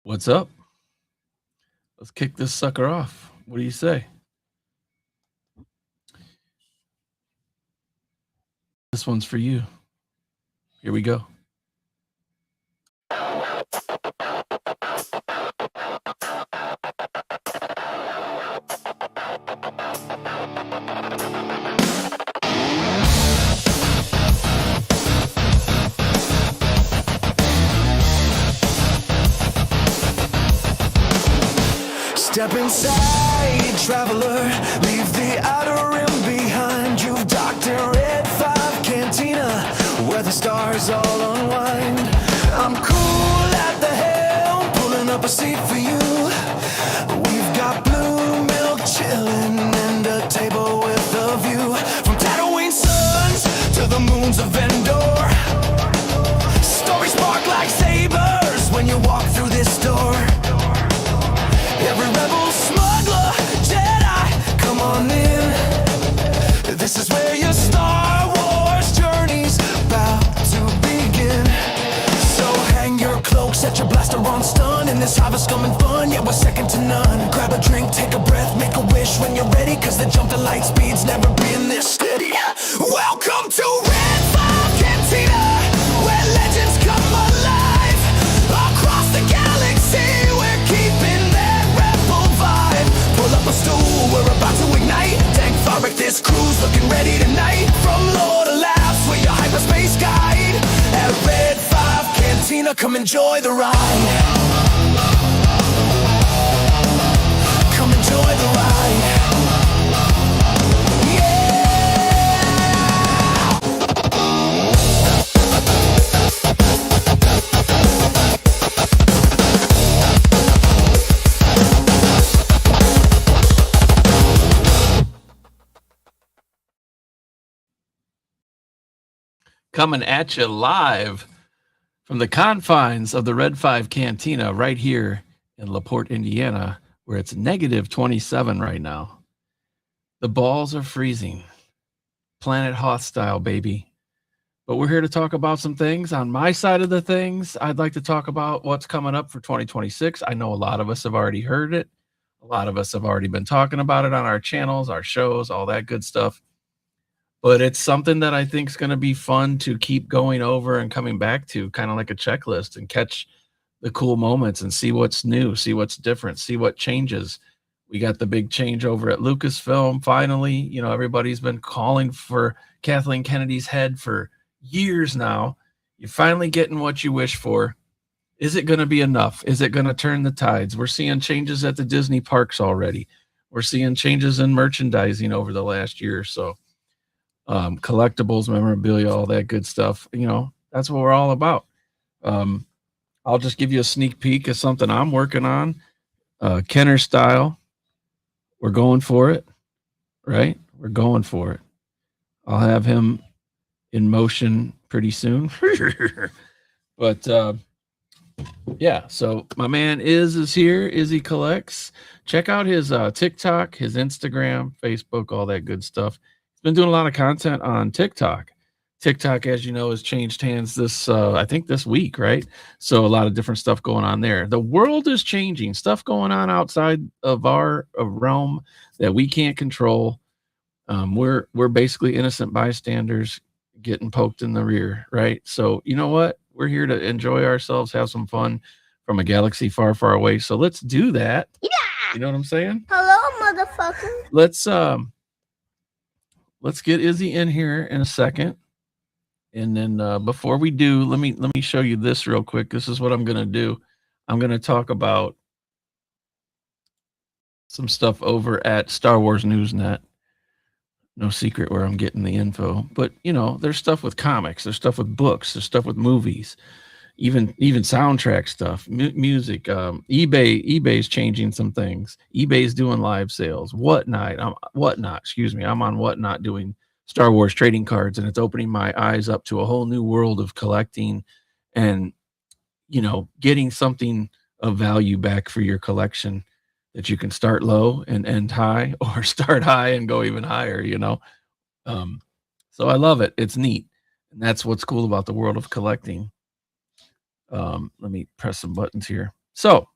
What's up? Let's kick this sucker off. What do you say? This one's for you. Here we go. Step inside, traveler, leave the outer rim behind. You've docked in Red 5 Cantina, where the stars all unwind. I'm cool at the helm, pulling up a seat for you. We've got blue milk chilling and a table with a view. From Tatooine suns to the moons of Endor, stories spark like sabers when you walk through this door. Every rebel, smuggler, Jedi, come on in. This is where your Star Wars journey's about to begin. So hang your cloak, set your blaster on stun. In this harvest coming fun, yeah, we're second to none. Grab a drink, take a breath, make a wish when you're ready, cause the jump to light speed's never been this steady. Welcome to Red 5 Cantina, where legends come alive. Across the galaxy, we're keeping that rebel vibe. Pull up a stool, we're about to ignite. Tank Fabric, this crew's looking ready tonight. From Lord of Labs, we're your hyperspace guide. At Red 5 Cantina, come enjoy the ride. Come enjoy the ride. Coming at you live from the confines of the Red 5 Cantina right here in LaPorte, Indiana, where it's negative 27 right now. The balls are freezing. Planet Hoth style, baby. But we're here to talk about some things. On my side of the things, I'd like to talk about what's coming up for 2026. I know a lot of us have already heard it. A lot of us have already been talking about it on our channels, our shows, all that good stuff. But it's something that I think is going to be fun to keep going over and coming back to, kind of like a checklist, and catch the cool moments and see what's new, see what's different, see what changes. We got the big change over at Lucasfilm. Finally, you know, everybody's been calling for Kathleen Kennedy's head for years now. You're finally getting what you wish for. Is it going to be enough? Is it going to turn the tides? We're seeing changes at the Disney parks already. We're seeing changes in merchandising over the last year or so. Collectibles, memorabilia, all that good stuff. You know, that's what we're all about. I'll just give you a sneak peek of something I'm working on. Kenner style. We're going for it, right? We're going for it. I'll have him in motion pretty soon. But yeah, so my man is here. Izzy Collects. Check out his TikTok, his Instagram, Facebook, all that good stuff. Been doing a lot of content on TikTok. TikTok, as you know, has changed hands this I think this week, right? So a lot of different stuff going on there. The world is changing, stuff going on outside of our realm that we can't control. We're basically innocent bystanders getting poked in the rear, right? So you know what? We're here to enjoy ourselves, have some fun from a galaxy far, far away. So let's do that. Yeah. You know what I'm saying? Hello, motherfucker. Let's get Izzy in here in a second. And then before we do, let me show you this real quick. This is what I'm going to do. I'm going to talk about some stuff over at Star Wars Newsnet. No secret where I'm getting the info. But, you know, there's stuff with comics. There's stuff with books. There's stuff with movies. Even soundtrack stuff, music. eBay's changing some things. eBay's doing live sales. Whatnot. I'm on Whatnot doing Star Wars trading cards, and it's opening my eyes up to a whole new world of collecting, and you know, getting something of value back for your collection that you can start low and end high, or start high and go even higher. You know, so I love it. It's neat, and that's what's cool about the world of collecting. Let me press some buttons here. So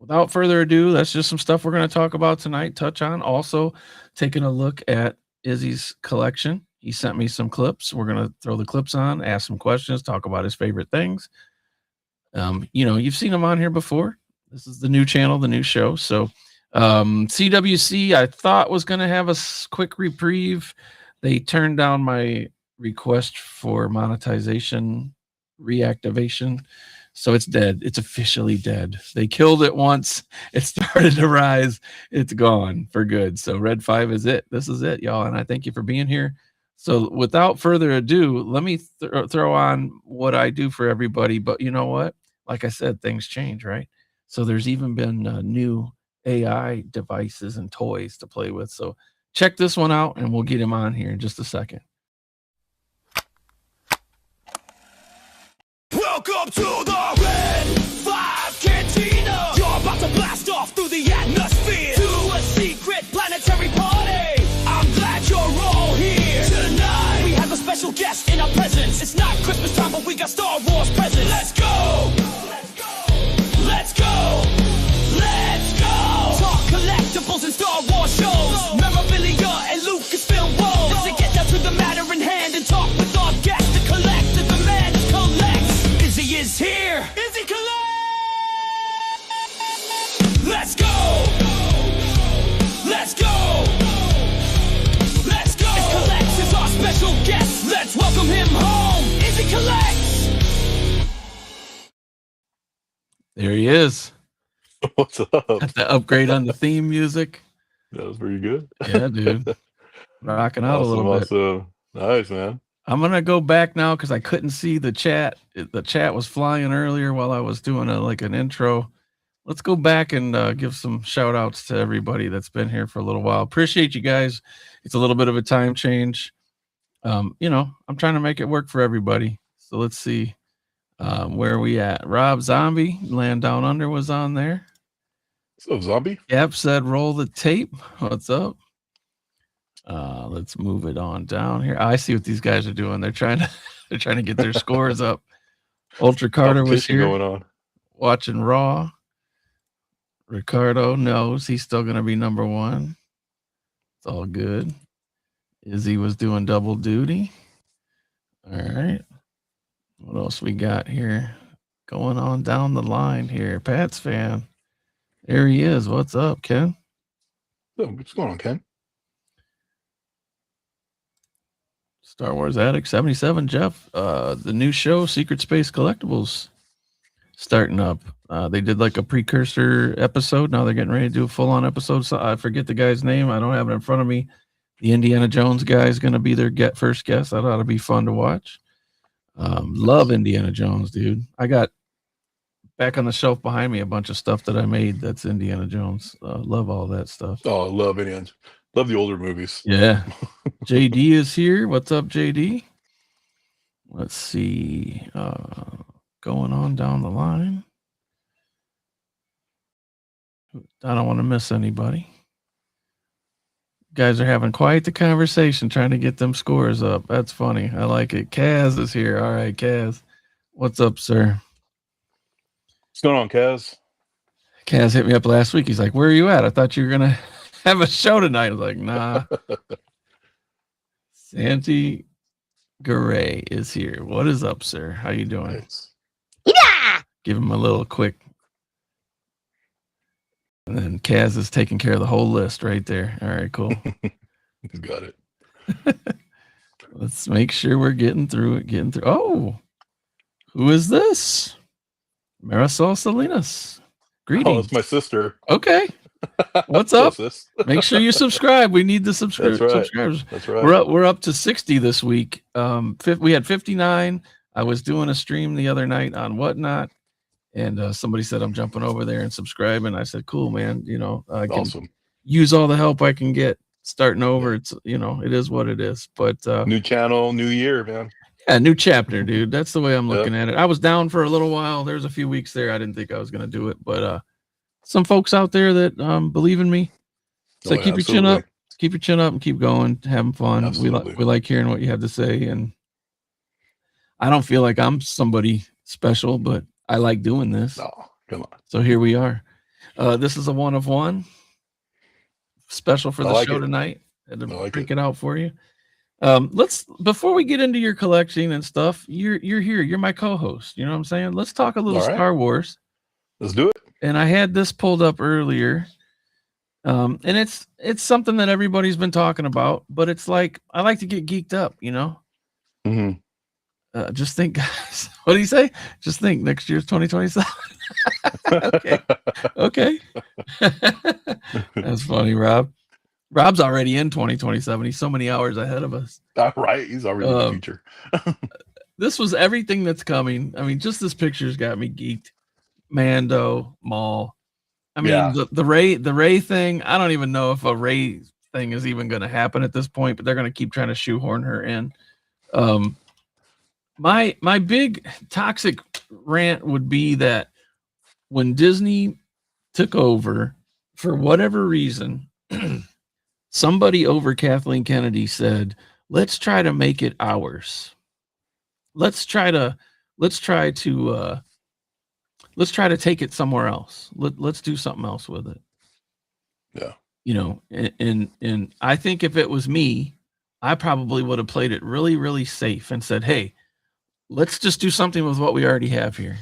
without further ado, that's just some stuff we're going to talk about tonight, touch on. Also, taking a look at Izzy's collection. He sent me some clips. We're going to throw the clips on, ask some questions, talk about his favorite things. You've seen him on here before. This is the new channel, the new show. So, CWC, I thought was going to have a quick reprieve. They turned down my request for monetization reactivation. So it's dead. It's officially dead. They killed it once. It started to rise. It's gone for good. So Red 5 is it. This is it, y'all. And I thank you for being here. So without further ado, let me throw on what I do for everybody. But you know what? Like I said, things change, right? So there's even been new AI devices and toys to play with. So check this one out and we'll get him on here in just a second. Welcome to the Red 5 Cantina. You're about to blast off through the atmosphere to a secret planetary party. I'm glad you're all here tonight. We have a special guest in our presence. It's not Christmas time, but we got Star Wars presents. Let's go! Let's go! Let's go! Talk collectibles and Star Wars shows, memorabilia and Lucasfilm woes. Let's get down to the matter in hand and talk with our guest. The collector, the man who collects. Izzy is here. Izzy collect. Let's go. Let's go. Let's go. Izzy collects is our special guest. Let's welcome him home. Izzy collects. There he is. What's up? The upgrade on the theme music. That was pretty good. Yeah, dude. Rocking out a little bit. Awesome. Nice, man. I'm going to go back now because I couldn't see the chat. The chat was flying earlier while I was doing an intro. Let's go back and give some shout outs to everybody that's been here for a little while. Appreciate you guys. It's a little bit of a time change. I'm trying to make it work for everybody. So let's see. Where are we at? Rob Zombie, Land Down Under was on there. What's up, Zombie? Yep, said roll the tape. What's up? Let's move it on down here. I see what these guys are doing. They're trying to get their scores up. Ultra Carter was here going on. watching Raw. Ricardo knows he's still gonna be number one. It's all good. Izzy was doing double duty. All right. What else we got here? Going on down the line here. Pat's fan. There he is. What's up, Ken? What's going on, Ken? Star Wars Addict 77, Jeff. The new show, Secret Space Collectibles, starting up. They did like a precursor episode. Now they're getting ready to do a full-on episode. So I forget the guy's name. I don't have it in front of me. The Indiana Jones guy is going to be their first guest. That ought to be fun to watch. Love Indiana Jones, dude. I got back on the shelf behind me a bunch of stuff that I made that's Indiana Jones. Love all that stuff. Oh, I love Indiana. Love the older movies. Yeah. JD is here. What's up, JD? Let's see. Going on down the line. I don't want to miss anybody. Guys are having quite the conversation trying to get them scores up. That's funny. I like it. Kaz is here. All right, Kaz. What's up, sir? What's going on, Kaz? Kaz hit me up last week. He's like, where are you at? I thought you were going to have a show tonight. I was like, nah. Santi Garay is here. What is up, sir? How you doing? Nice. Yeah. Give him a little quick. And then Kaz is taking care of the whole list right there. All right, cool. He's got it. Let's make sure we're getting through it. Oh, who is this? Marisol Salinas. Greetings. Oh, it's my sister. Okay. What's up? Sis. Make sure you subscribe. We need the That's right. subscribers. That's right. We're up to 60 this week. We had 59. I was doing a stream the other night on Whatnot, and somebody said I'm jumping over there and subscribing. I said, cool, man. I can Awesome. use all the help I can get starting over. It's it is what it is. But New channel, new year, man. yeah, new chapter, dude. That's the way I'm looking at it. I was down for a little while. There's a few weeks there I didn't think I was going to do it, but some folks out there that believe in me. So keep your chin up. Keep your chin up and keep going, having fun. We like hearing what you have to say, and I don't feel like I'm somebody special, but I like doing this. No, come on. So here we are. This is a one of one special for I the like show it. tonight. Had to I like break it. it out for you. Let's before we get into your collection and stuff, you're here. You're my co-host. You know what I'm saying? Let's talk a little All right. Star Wars. Let's do it. And I had this pulled up earlier. And it's something that everybody's been talking about, but it's like I like to get geeked up, you know. hmm Just think, guys. What do you say? Just think, next year's 2027. Okay, okay. That's funny, Rob. Rob's already in 2027. He's so many hours ahead of us. All right. He's already in the Um, future. this was everything that's coming. I mean, just this picture's got me geeked. Mando, Maul. I mean, Yeah. the Ray thing. I don't even know if a Ray thing is even going to happen at this point, but they're going to keep trying to shoehorn her in. My big toxic rant would be that when Disney took over, for whatever reason, somebody over Kathleen Kennedy said, "Let's try to make it ours. Let's try to let's try to let's try to take it somewhere else. Let's do something else with it." Yeah. You know, and I think if it was me, I probably would have played it really, really safe and said, "Hey, let's just do something with what we already have here.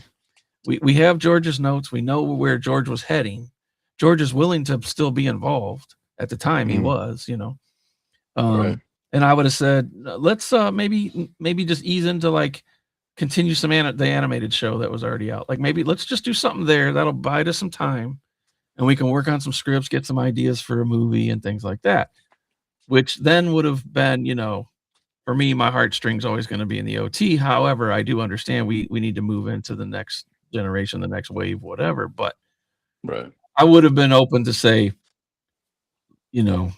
We have George's notes. We know where George was heading. George is willing to still be involved. At the time, he Mhm. was, you know." Right. And I would have said, let's maybe just ease into like continue the animated show that was already out. Like maybe let's just do something there that'll bide us some time, and we can work on some scripts, get some ideas for a movie and things like that. Which then would have been, you know, for me, my heartstrings always going to be in the OT. However, I do understand we need to move into the next generation, the next wave, whatever. But Right. I would have been open to say, you know,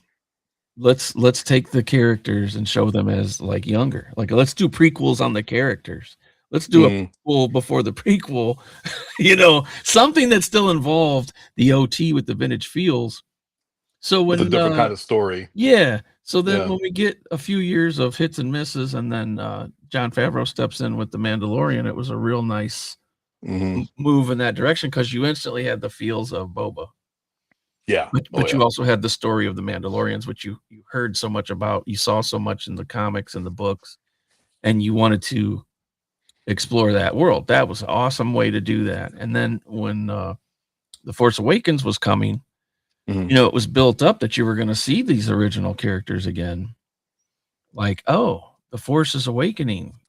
let's take the characters and show them as like younger. Like let's do prequels on the characters. Let's do a Mhm. prequel before the prequel. You know, something that still involved the OT with the vintage feels. So With a when different kind of story. yeah. So then Yeah. when we get a few years of hits and misses, and then John Favreau steps in with The Mandalorian, it was a real nice hmm move in that direction because you instantly had the feels of Boba. Yeah. But yeah. you also had the story of the Mandalorians, which you heard so much about, you saw so much in the comics and the books, and you wanted to explore that world. That was an awesome way to do that. And then when The Force Awakens was coming, Mhm. you know, it was built up that you were going to see these original characters again. Like, oh, the Force is awakening,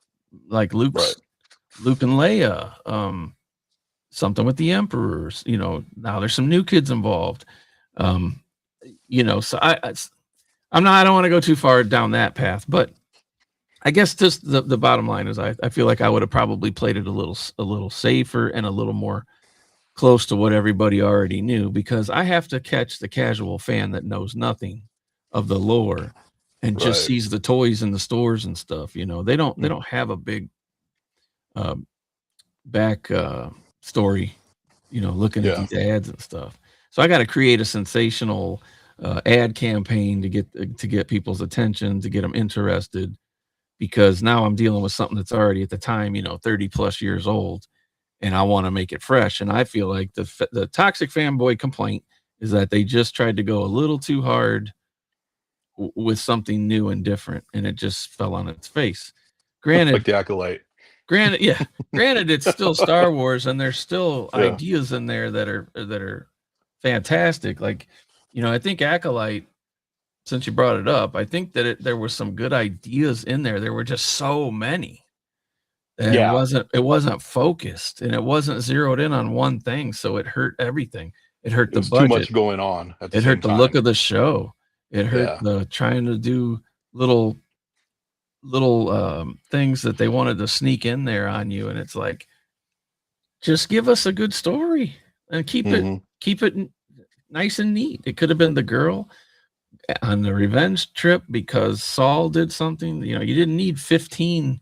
like Luke and Leia, something with the Emperors. You know, now there's some new kids involved. You know, so I don't want to go too far down that path, but I guess just the bottom line is I feel like I would have probably played it a little safer and a little more close to what everybody already knew, because I have to catch the casual fan that knows nothing of the lore and just Right. sees the toys in the stores and stuff. You know, they don't have a big back story, you know, looking at Yeah. these ads and stuff. So I got to create a sensational ad campaign to get people's attention, to get them interested, because now I'm dealing with something that's already at the time, you know, 30 plus years old, and I want to make it fresh. And I feel like the toxic fanboy complaint is that they just tried to go a little too hard with something new and different, and it just fell on its face. Like Granted, the Acolyte. yeah, granted, it's still Star Wars, and there's still Yeah. ideas in there that are fantastic. Like, you know, I think Acolyte, since you brought it up, I think that there were some good ideas in there. There were just so many. And Yeah. it wasn't focused, and it wasn't zeroed in on one thing, so it hurt everying. It hurt It the was too much budget. going on at the It same hurt the time. look of the show. It hurt Yeah. the trying to do little things that they wanted to sneak in there on you, and it's like, just give us a good story and keep Mhm. it nice and neat. It could have been the girl on the revenge trip because Saul did something. You know, you didn't need 15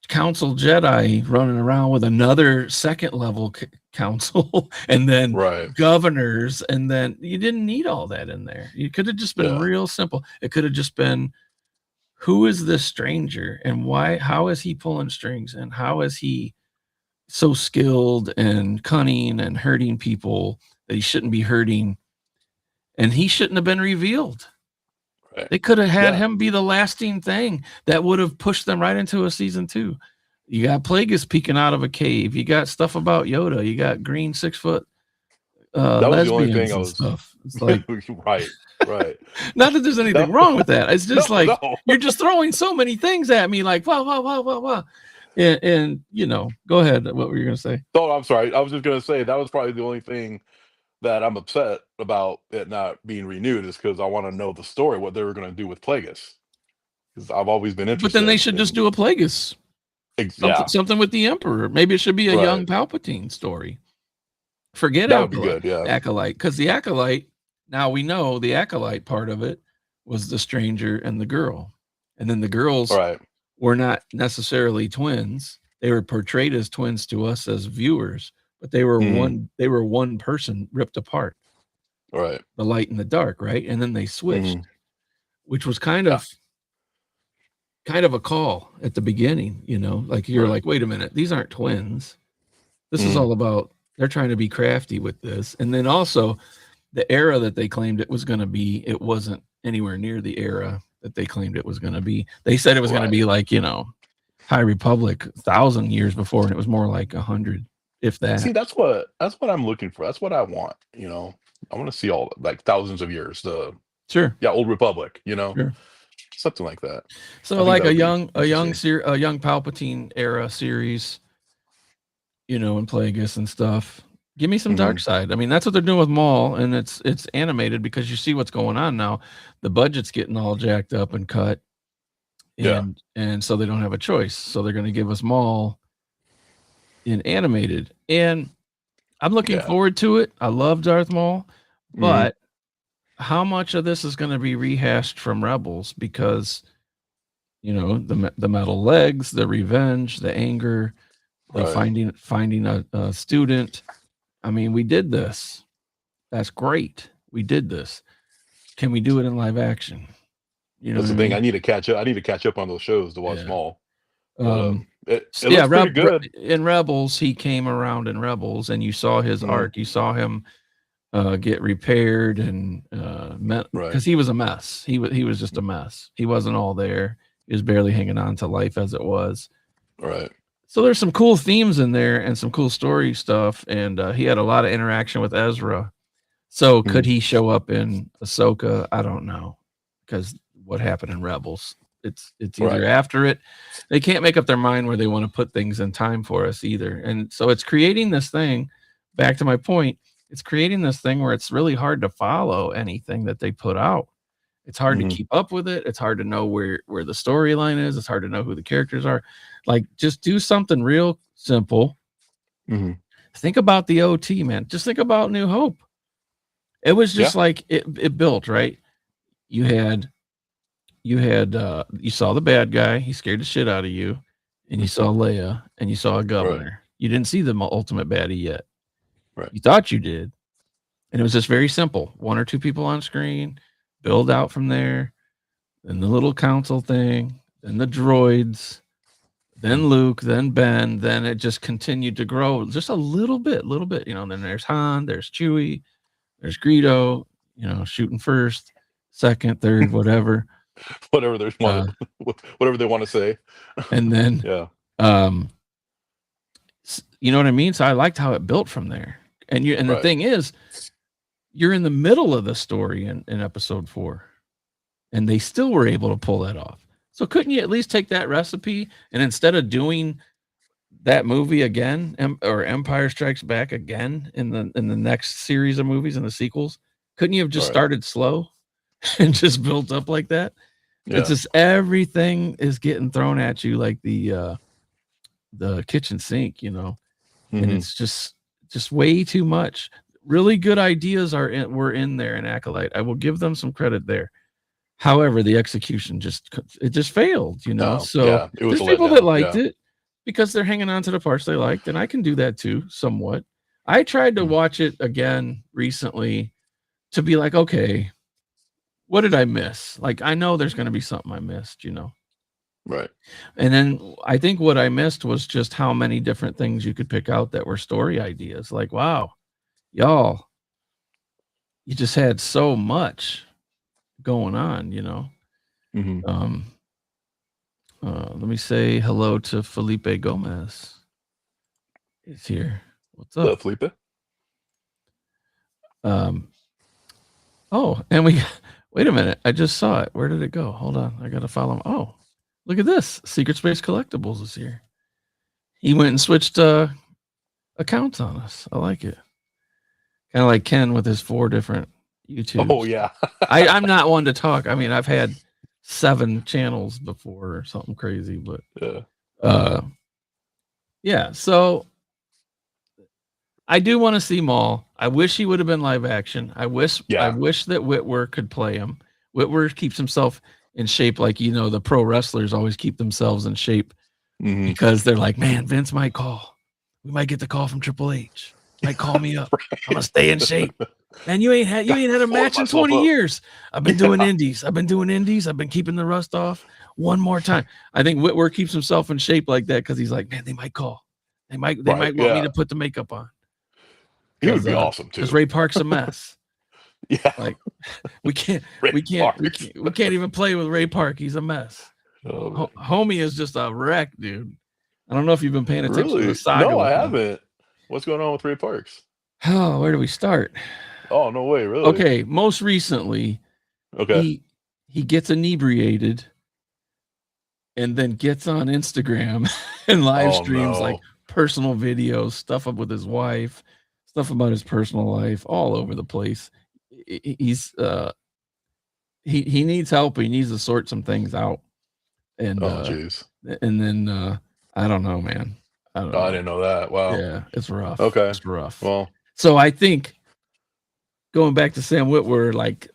council Jedi running around with another second level council and then Right. governors, and then you didn't need all that in there. You could have just been Yeah. real simple. It could have just been, who is this stranger and why? How is he pulling strings, and how is he so skilled and cunning and hurting people that he shouldn't be hurting, and he shouldn't have been revealed. Right. They could have had him be the lasting thing that would have pushed them right into a season 2. You got Plagueis peeking out of a cave. You got stuff about Yoda. You got green 6-foot That was the only lesbians thing I and was stuff. It's like, right. not that there's anything wrong with that. It's just No. you're just throwing so many things at me. Like wow. And go ahead. What were you gonna say? Oh, I'm sorry. I was just gonna say that was probably the only thing that I'm upset about it not being renewed is because I want to know the story, what they were going to do with Plagueis. Because I've always been interested. But then they should just do a Plagueis. Something with the Emperor. Maybe it should be a young Palpatine story. Forget that would be good, Acolyte, because the Acolyte, now we know the Acolyte part of it was the stranger and the girl. And then the girls were not necessarily twins. They were portrayed as twins to us as viewers, but they were one person ripped apart. Right. The light and the dark, right? And then they switched, which was kind of a call at the beginning, like you're like, wait a minute, these aren't twins. This is all about, they're trying to be crafty with this. And then also the era that they claimed it was going to be, it wasn't anywhere near the era that they claimed it was going to be. They said it was going to be like, High Republic 1,000 years before, and it was more like 100, if that. See, that's what I'm looking for. That's what I want. I want to see all like thousands of years. Old Republic. Something like that. So like a young Palpatine era series, and Plagueis and stuff. Give me some dark side. I mean, that's what they're doing with Maul, and it's animated because you see what's going on now. The budget's getting all jacked up and cut. And so they don't have a choice. So they're going to give us Maul in animated. And I'm looking forward to it. I love Darth Maul, but how much of this is going to be rehashed from Rebels? Because, the metal legs, the revenge, the anger, the finding a student. I mean, we did this. That's great. We did this. Can we do it in live action? That's the thing. I need to catch up. I need to catch up on those shows to watch Maul. It looks pretty good. In Rebels, he came around in Rebels, and you saw his arc. You saw him get repaired, and because he was a mess. He was just a mess. He wasn't all there. He was barely hanging on to life as it was. Right. So there's some cool themes in there and some cool story stuff, and he had a lot of interaction with Ezra. So could he show up in Ahsoka? I don't know, because what happened in Rebels? It's either after it. They can't make up their mind where they want to put things in time for us either. And so it's creating this thing, back to my point, it's creating this thing where it's really hard to follow anything that they put out. It's hard to keep up with it. It's hard to know where the storyline is. It's hard to know who the characters are. Like, just do something real simple. Think about the OT, man. Just think about New Hope. It was just like it built, right? You saw the bad guy. He scared the shit out of you. And you saw Leia, and you saw a governor. Right. You didn't see the ultimate baddie yet. Right. You thought you did. And it was just very simple. 1 or 2 people on screen, build out from there. Then the little council thing, then the droids, then Luke, then Ben. Then it just continued to grow just a little bit. Then there's Han, there's Chewie, there's Greedo, shooting first, second, third, whatever. whatever they want to say. And then you know what I mean? So I liked how it built from there. And the thing is, you're in the middle of the story in episode 4, and they still were able to pull that off. So couldn't you at least take that recipe, and instead of doing that movie again, or Empire Strikes Back again in the next series of movies and the sequels, couldn't you have just started slow and just built up like that? It's just everything is getting thrown at you like the kitchen sink, and it's just way too much. Really good ideas were in there in Acolyte. I will give them some credit there. However, the execution just failed, So there's people that liked it because they're hanging on to the parts they liked, and I can do that too, somewhat. I tried to watch it again recently to be like, okay, what did I miss? Like, I know there's going to be something I missed, Right. And then I think what I missed was just how many different things you could pick out that were story ideas. Like, wow, y'all, you just had so much going on, you know. Hmm. Let me say hello to Felipe Gomez. He's here. What's The up? Felipe. Oh, and we wait a minute. I just saw it. Where did it go? Hold on. I gotta follow him. Oh, look at this. Secret Space Collectibles is here. He went and switched accounts on us. I like it. Kind of like Ken with his 4 different YouTubes. Oh yeah. I'm not one to talk. I mean, I've had 7 channels before or something crazy, but Yeah. Yeah. So I do want to see Maul. I wish he would have been live action. I wish that Whitwer could play him. Whitwer keeps himself in shape, like, you know, the pro wrestlers always keep themselves in shape Mhm. because they're like, man, Vince might call. We might get the call from Triple H. Might call me up. Right. I'm gonna stay in shape. Man, you ain't had a match in 20 years. I've been doing indies. I've been keeping the rust off. One more time. I think Whitwer keeps himself in shape like that because he's like, man, they might call. They might want me to put the makeup on. He would be awesome too. Because Ray Park's a mess. Yeah. Like we can't even play with Ray Park. He's a mess. Oh, Homie is just a wreck, dude. I don't know if you've been paying attention to the saga. No, I haven't. What's going on with Ray Parks? Oh, where do we start? Oh, no way, really? Okay, most recently, he gets inebriated and then gets on Instagram and live streams like personal videos, stuff up with his wife, stuff about his personal life, all over the place. He's he needs help. He needs to sort some things out. And jeez. And then I don't know, man. I don't know. I didn't know that. Wow. Yeah, it's rough. Okay. It's rough. Well, so I think going back to Sam Witwer, like,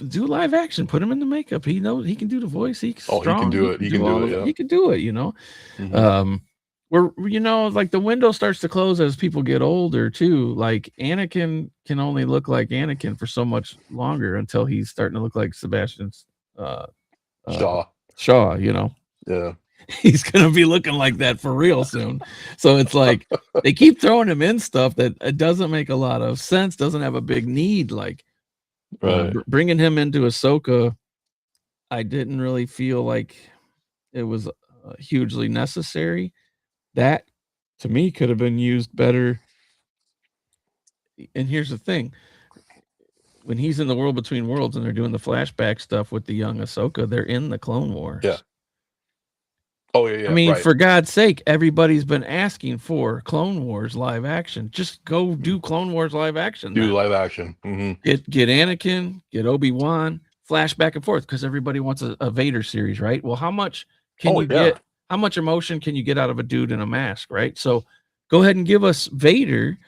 do live action, put him in the makeup. He knows he can do the voice. He's strong. He can do it. He can do it. Yeah. He can do it, you know. Mhm. We're, you know, like the window starts to close as people get older too. Like Anakin can only look like Anakin for so much longer until he's starting to look like Sebastian's Shaw, you know. Yeah. He's gonna be looking like that for real soon. So it's like they keep throwing him in stuff that it doesn't make a lot of sense, doesn't have a big need. Like bringing him into Ahsoka, I didn't really feel like it was hugely necessary. That to me could have been used better. And here's the thing: when he's in the world between worlds and they're doing the flashback stuff with the young Ahsoka, they're in the Clone Wars. Yeah. Oh yeah. I mean, for God's sake, everybody's been asking for Clone Wars live action. Just go do Clone Wars live action. Live action. Mm-hmm. Get Anakin, get Obi-Wan, flash back and forth because everybody wants a Vader series, right? Well, how much can you get? How much emotion can you get out of a dude in a mask, right? So go ahead and give us Vader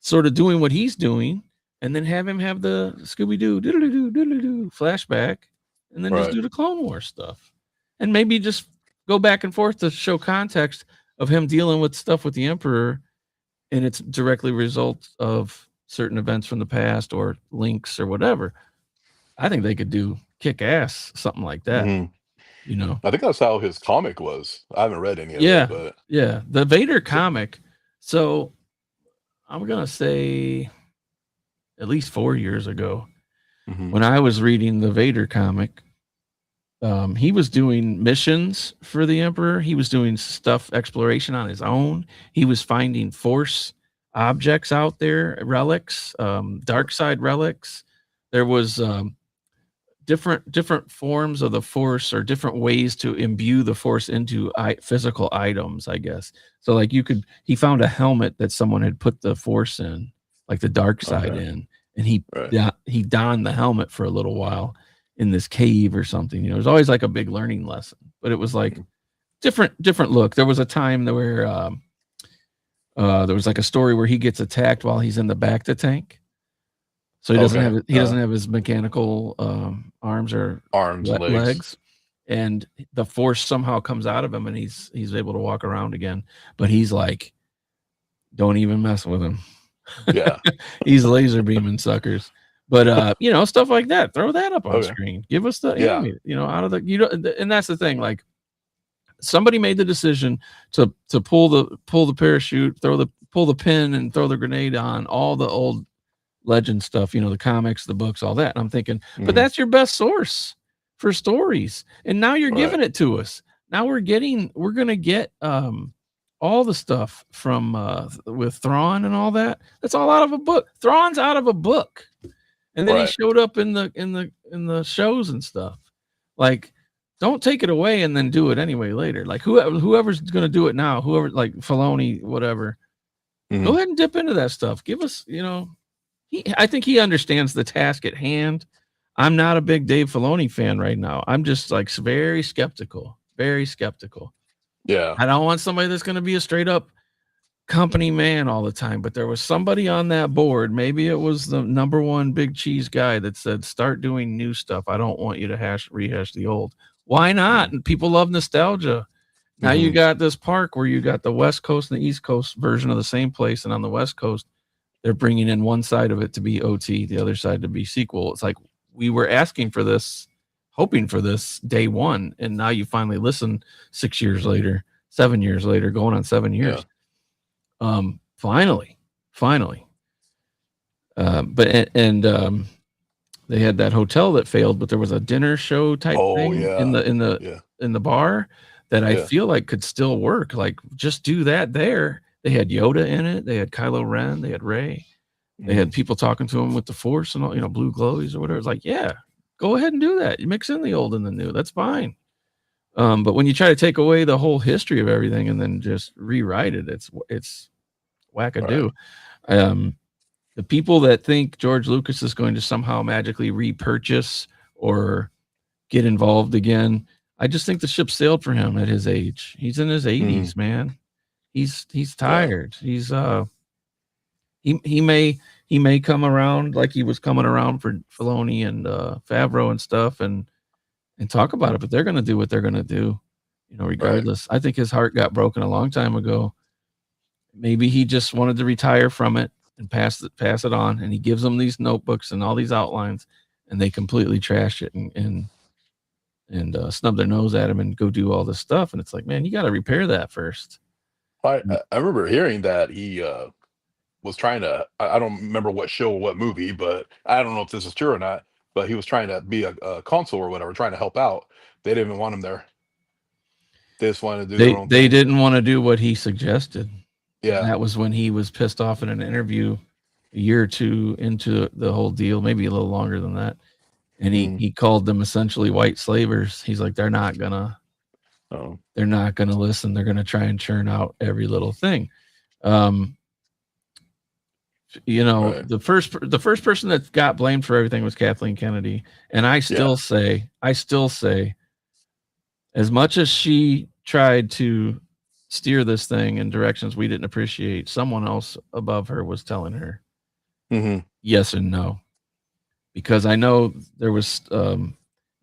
sort of doing what he's doing, and then have him have the Scooby-Doo doodle-doo flashback, and then just do the Clone Wars stuff. And maybe just go back and forth to show context of him dealing with stuff with the Emperor, and it's directly result of certain events from the past or links or whatever. I think they could do kick ass, something like that. Mm-hmm. You know, I think that's how his comic was. I haven't read any of it, but yeah, the Vader comic. So I'm gonna say at least 4 years ago, when I was reading the Vader comic, he was doing missions for the Emperor. He was doing stuff, exploration on his own. He was finding Force objects out there, relics, dark side relics. There was different forms of the Force, or different ways to imbue the Force into physical items, I guess. So like he found a helmet that someone had put the Force in, like the dark side in, and he donned the helmet for a little while in this cave or something. You know, there's always like a big learning lesson, but it was like different look. There was a time where there was like a story where he gets attacked while he's in the Bacta tank. So he doesn't have his mechanical arms or legs, and the Force somehow comes out of him, and he's able to walk around again. But he's like, don't even mess with him. Yeah, he's laser beaming suckers. But you know, stuff like that. Throw that up on screen. Give us the you know, out of the and that's the thing. Like, somebody made the decision to pull the parachute, pull the pin, and throw the grenade on all the old legend stuff, the comics, the books, all that. And I'm thinking, but Mhm. that's your best source for stories. And now you're giving Right. it to us. Now we're going to get all the stuff from with Thrawn and all that. That's all out of a book. Thrawn's out of a book. And then he Right. showed up in the shows and stuff. Like, don't take it away and then do it anyway later. Like whoever's going to do it now, whoever, like Filoni, whatever, Mhm. go ahead and dip into that stuff. Give us, I think he understands the task at hand. I'm not a big Dave Filoni fan right now. I'm just like very skeptical. Yeah. I don't want somebody that's going to be a straight up company man all the time, but there was somebody on that board. Maybe it was the number one big cheese guy that said, start doing new stuff. I don't want you to rehash the old. Why not? And people love nostalgia. Now you got this park where you got the West Coast and the East Coast version of the same place. And on the West Coast, they're bringing in one side of it to be OT, the other side to be sequel. It's like, we were asking for this, hoping for this day one. And now you finally listen 6 years later, 7 years later, going on 7 years. Yeah. Finally. But they had that hotel that failed, but there was a dinner show type thing in the bar that I feel like could still work. Like, just do that there. They had Yoda in it. They had Kylo Ren. They had Rey. They had people talking to him with the Force and all, blue glowies or whatever. It's like, yeah, go ahead and do that. You mix in the old and the new. That's fine. But when you try to take away the whole history of everything and then just rewrite it, it's wackadoo. Right. The people that think George Lucas is going to somehow magically repurchase or get involved again, I just think the ship sailed for him at his age. He's in his 80s, man. He's tired. Yeah. He may come around like he was coming around for Filoni and Favreau and stuff and talk about it, but they're going to do what they're going to do, regardless. Right. I think his heart got broken a long time ago. Maybe he just wanted to retire from it and pass it on, and he gives them these notebooks and all these outlines, and they completely trash it and snub their nose at him and go do all this stuff. And it's like, man, you got to repair that first. I remember hearing that he was trying to, I don't remember what show or what movie, but I don't know if this is true or not, but he was trying to be a consul or whatever, trying to help out. They didn't even want him there. They just wanted to do their own thing. They didn't want to do what he suggested. Yeah. And that was when he was pissed off in an interview a year or two into the whole deal, maybe a little longer than that. And he called them essentially white slavers. He's like, they're not gonna listen. They're gonna try and churn out every little thing. Right. The first person that got blamed for everything was Kathleen Kennedy. And I still say, as much as she tried to steer this thing in directions we didn't appreciate, someone else above her was telling her yes and no. Because I know there was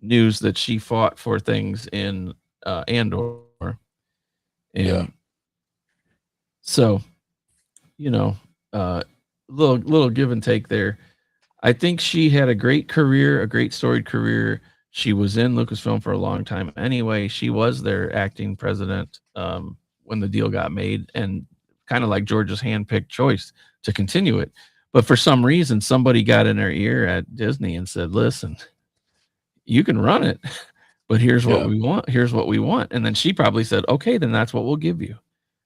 news that she fought for things in Andor. And so, little give and take there. I think she had a great career, a great storied career. She was in Lucasfilm for a long time anyway. She was their acting president when the deal got made, and kind of like George's handpicked choice to continue it. But for some reason, somebody got in her ear at Disney and said, listen, you can run it, but here's what we want. Here's what we want. And then she probably said, okay, then that's what we'll give you.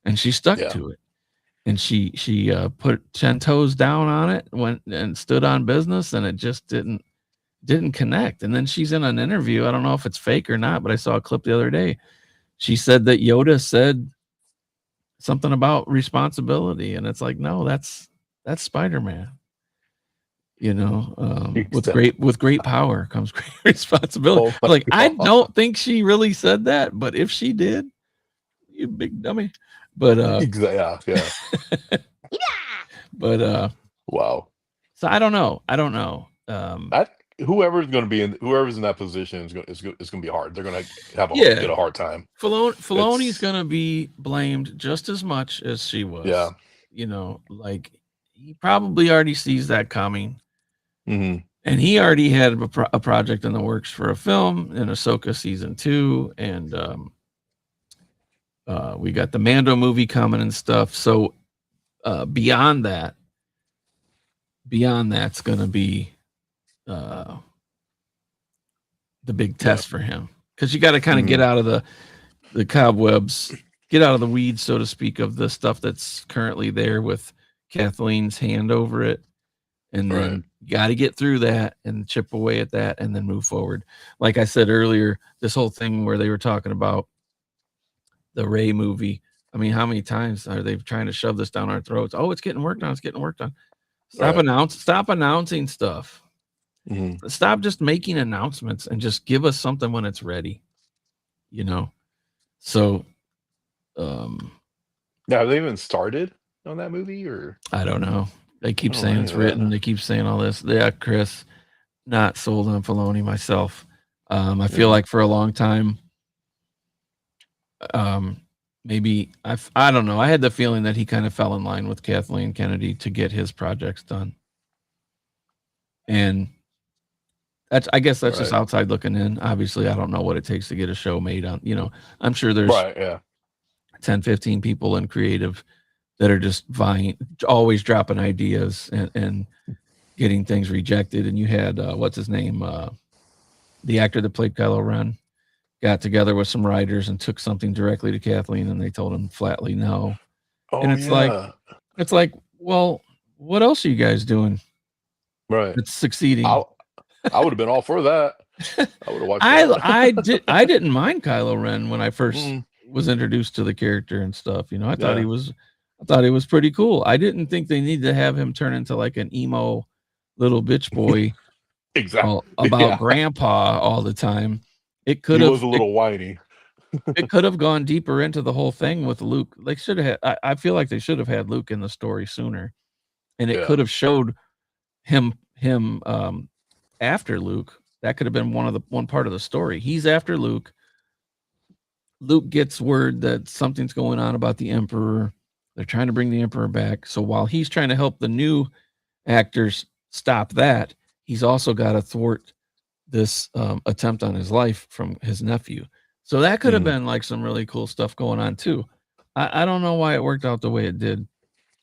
And she stuck to it. And she put 10 toes down on it, went and stood on business, and it just didn't connect. And then she's in an interview. I don't know if it's fake or not, but I saw a clip the other day. She said that Yoda said something about responsibility. And it's like, no, that's Spider-Man. With great power comes great responsibility. I don't think she really said that, but if she did, you big dummy. But yeah. But wow. So I don't know. Whoever's in that position is going to be hard. They're going to get a hard time. Filoni's going to be blamed just as much as she was. Yeah. He probably already sees that coming. And he already had a project in the works for a film in Ahsoka season 2, and we got the Mando movie coming and stuff. So beyond that, beyond that's going to be the big test for him, because you got to kind of get out of the cobwebs, get out of the weeds, so to speak, of the stuff that's currently there with Kathleen's hand over it. And then you got to get through that and chip away at that and then move forward. Like I said earlier, this whole thing where they were talking about the Ray movie. I mean, how many times are they trying to shove this down our throats? Oh, it's getting worked on. It's getting worked on. Stop announcing stuff. Stop just making announcements and just give us something when it's ready. You know? So have they even started on that movie, or I don't know. They keep saying it's written. They keep saying all this. Yeah, Chris, not sold on Filoni myself. I feel like for a long time, maybe I don't know. I had the feeling that he kind of fell in line with Kathleen Kennedy to get his projects done. And I guess that's just outside looking in. Obviously, I don't know what it takes to get a show made on, I'm sure there's 10, 15 people in creative that are just always dropping ideas and getting things rejected. And you had, what's his name? The actor that played Kylo Ren got together with some writers and took something directly to Kathleen, and they told him flatly no. And it's like, well, what else are you guys doing? Right. It's succeeding. I would have been all for that. I would have watched that. I didn't mind Kylo Ren when I first was introduced to the character and stuff. I thought he was pretty cool. I didn't think they needed to have him turn into like an emo little bitch boy about grandpa all the time. He was a little whiny. It could have gone deeper into the whole thing with Luke. They should have had, I feel like they should have had Luke in the story sooner, and it could have showed him after Luke. That could have been one part of the story. He's after Luke. Luke gets word that something's going on about the Emperor. They're trying to bring the Emperor back. So while he's trying to help the new actors stop that, he's also got to thwart this attempt on his life from his nephew. So that could have been like some really cool stuff going on too. I don't know why it worked out the way it did.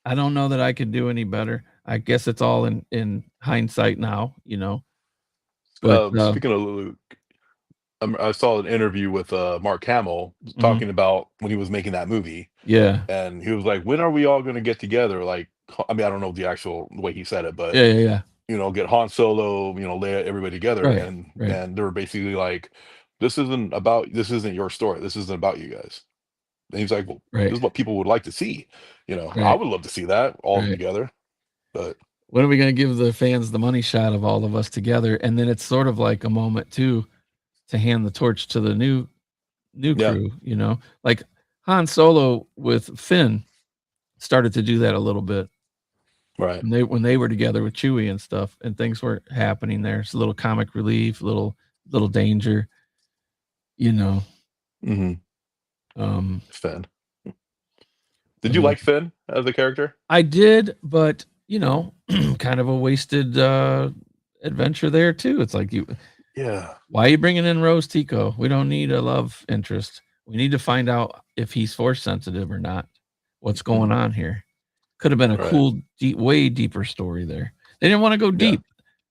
I don't know that I could do any better. I guess it's all in hindsight now, But speaking of Luke, I saw an interview with Mark Hamill talking about when he was making that movie. Yeah. And he was like, when are we all going to get together? Like, I mean, I don't know the actual way he said it, but yeah. Get Han Solo, lay everybody together. Right, and they were basically like, this isn't your story. This isn't about you guys. And he's like, well, this is what people would like to see. I would love to see that all together. But when are we going to give the fans the money shot of all of us together? And then it's sort of like a moment too, to hand the torch to the new crew, like Han Solo with Finn started to do that a little bit. Right. When they were together with Chewie and stuff, and things were happening there. It's a little comic relief, little danger, Finn. Did you like Finn as a character? I did, but kind of a wasted adventure there too. It's like why are you bringing in Rose Tico? We don't need a love interest. We need to find out if he's force sensitive or not. What's going on here? Could have been a cool, way deeper story there. They didn't want to go deep.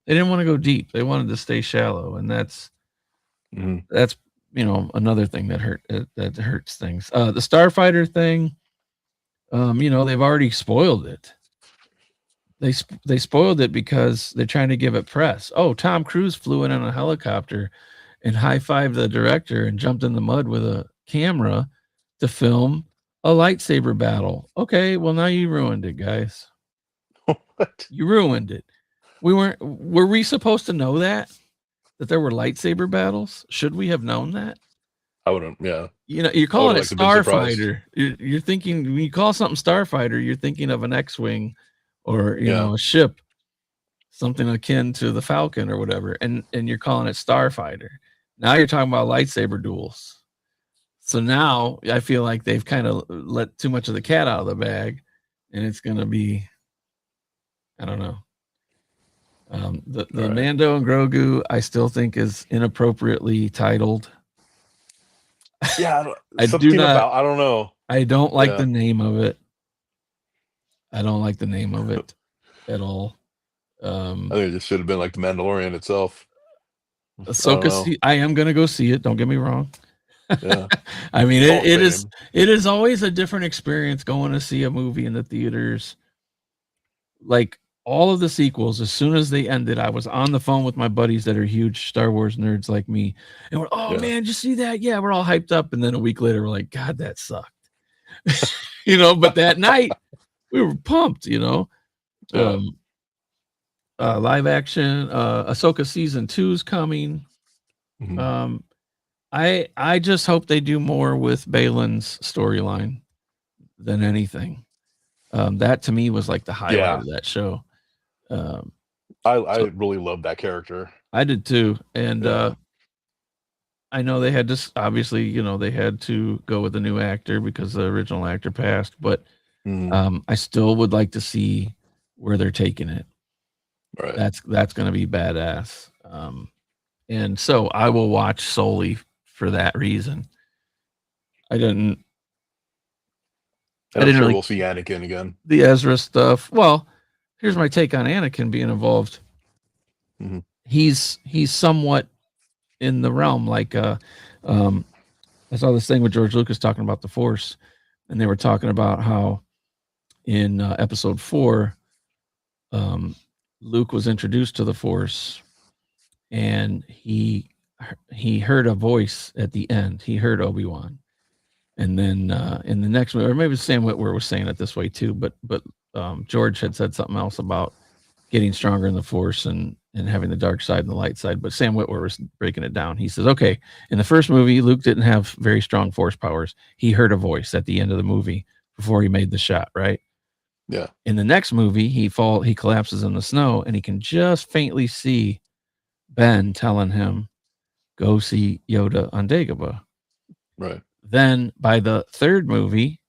They didn't want to go deep. They wanted to stay shallow, and that's another thing that hurts things. The Starfighter thing, they've already spoiled it. They spoiled it because they're trying to give it press. Oh, Tom Cruise flew in on a helicopter and high-fived the director and jumped in the mud with a camera to film a lightsaber battle. Okay, well now you ruined it, guys. What? You ruined it. Were we supposed to know that there were lightsaber battles? Should we have known that? I wouldn't. Yeah. You're calling it Starfighter. You're thinking, when you call something Starfighter, you're thinking of an X-wing or a ship, something akin to the Falcon or whatever, and you're calling it Starfighter. Now you're talking about lightsaber duels. So now I feel like they've kind of let too much of the cat out of the bag, and it's going to be, I don't know. The Mando and Grogu, I still think is inappropriately titled. Yeah, I don't know. I don't like the name of it. I don't like the name of it at all. I think it just should have been like the Mandalorian itself. I don't know. I am gonna go see it. Don't get me wrong. Yeah. I mean, It's all fame. it is always a different experience going to see a movie in the theaters. Like all of the sequels, as soon as they ended, I was on the phone with my buddies that are huge Star Wars nerds like me, and we're, oh Yeah. man, did you see that? Yeah, we're all hyped up, and then a week later, we're like, God, that sucked. You know, but that night we were pumped. You know, Yeah. live action, Ahsoka season 2 is coming. Mhm. I just hope they do more with Balin's storyline than anything. That to me was like the highlight Yeah. of that show. I So really love that character. I did too, and Yeah. I know they had to obviously, you know, they had to go with a new actor because the original actor passed, but Mhm. I still would like to see where they're taking it. Right. That's going to be badass. And so I will watch solely for that reason. I didn't And I I'm didn't sure really we'll see Anakin again. the Ezra stuff. Well, here's my take on Anakin being involved. Mhm. He's somewhat in the realm like um I saw this thing with George Lucas talking about the Force, and they were talking about how in episode 4 Luke was introduced to the Force, and he heard a voice at the end. He heard Obi-Wan. And then in the next movie, or maybe Sam Witwer was saying it this way too, but George had said something else about getting stronger in the Force and having the dark side and the light side. But Sam Witwer was breaking it down. He says, okay, in the first movie, Luke didn't have very strong Force powers. He heard a voice at the end of the movie before he made the shot, right? Yeah. In the next movie, he collapses in the snow, and he can just faintly see Ben telling him, "Go see Yoda on Dagobah." Right. Then by the third movie,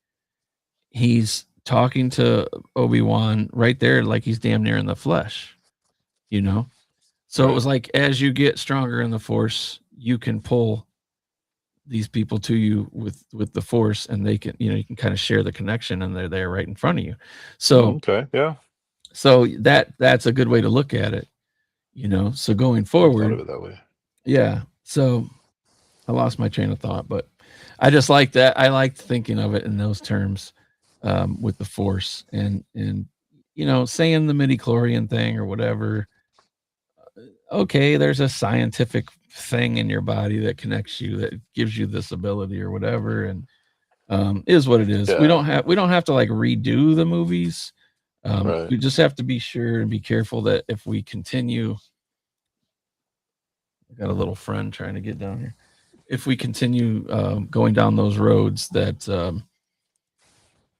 he's talking to Obi-Wan right there, like he's damn near in the flesh, you know? So it Right. was like, as you get stronger in the Force, you can pull these people to you with the Force, and they can, you know, you can kind of share the connection, and they're there right in front of you. So, Okay. Yeah. so that's a good way to look at it, you know? So going Never thought forward, of it that way. yeah. So I lost my train of thought, but I just like that. I liked thinking of it in those terms with the Force, and you know, saying the midi-chlorian thing or whatever. Okay, there's a scientific thing in your body that connects you, that gives you this ability or whatever, and is what it is. We Yeah. don't have to like redo the movies. Right. We just have to be sure and be careful that if we continue, I got a little friend trying to get down here. If we continue going down those roads, that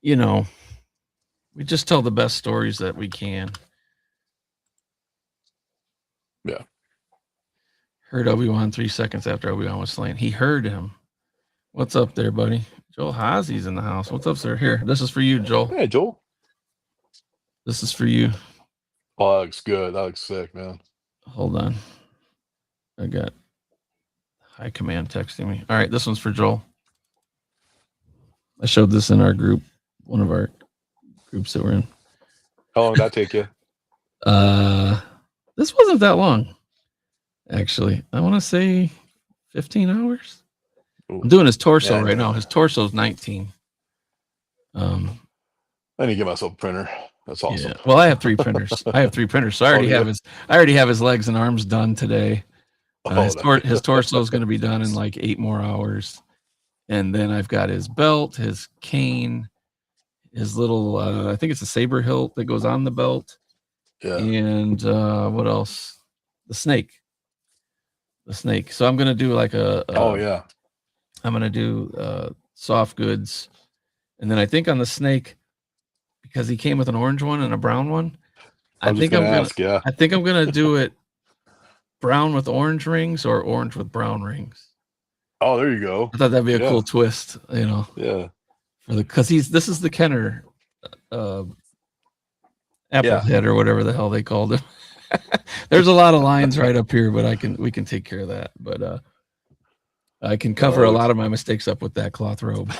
you know, we just tell the best stories that we can. Yeah. Heard Obi-Wan 3 seconds after Obi-Wan was slain. He heard him. What's up there, buddy? Joel Hazy's in the house. What's up, sir? Here, this is for you, Joel. Hey, Joel. This is for you. Oh, that looks good. That looks sick, man. Hold on. I got High Command texting me. All right, this one's for Joel. I showed this in our group, one of our groups that we're in. How long did that take you? This wasn't that long, actually. I want to say 15 hours. Ooh. I'm doing his torso Yeah, right yeah. now. His torso's 19. I need to get myself a printer. That's awesome. Yeah. Well, I have 3 printers. So I already yeah. have his legs and arms done today. Oh, His torso is going to be done in like 8 more hours, and then I've got his belt, his cane, his little I think it's a saber hilt that goes on the belt, yeah. and what else? The snake. So I'm going to do like Oh, yeah. I'm going to do soft goods, and then I think on the snake, because he came with an orange one and a brown one, I think I'm going to do it brown with orange rings or orange with brown rings. Oh, there you go. I thought that'd be a Yeah. cool twist, you know. Yeah. Because this is the Kenner Applehead or whatever the hell they called him. There's a lot of lines right up here, but we can take care of that. But I can cover a lot of my mistakes up with that cloth robe.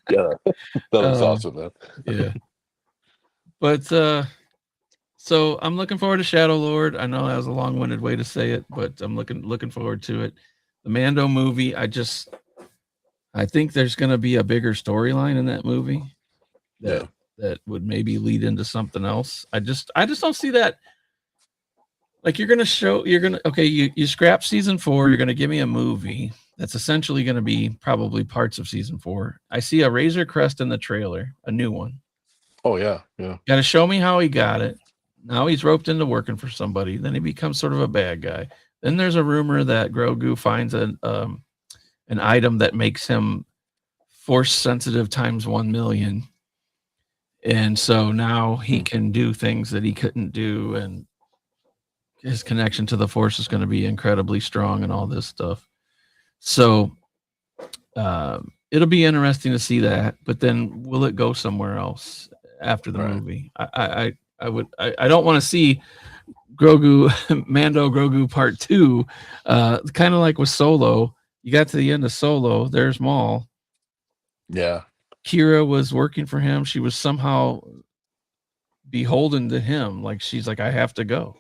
Yeah. That looks awesome, man. Yeah. But So I'm looking forward to Shadow Lord. I know that was a long-winded way to say it, but I'm looking forward to it. The Mando movie, I think there's going to be a bigger storyline in that movie that Yeah. that would maybe lead into something else. I just don't see that. Like okay, you scrap season 4, you're gonna give me a movie that's essentially gonna be probably parts of season 4. I see a Razor Crest in the trailer, a new one. Oh yeah. Yeah. Got to show me how he got it. Now he's roped into working for somebody. Then he becomes sort of a bad guy. Then there's a rumor that Grogu finds an item that makes him force sensitive times 1,000,000, and so now he Hmm. can do things that he couldn't do, and his connection to the force is going to be incredibly strong and all this stuff. So it'll be interesting to see that, but then will it go somewhere else after the Right. movie? I don't want to see Grogu Mando Grogu Part 2, kind of like with Solo. You got to the end of Solo, there's Maul. Yeah. Kira was working for him. She was somehow beholden to him. Like she's like, I have to go.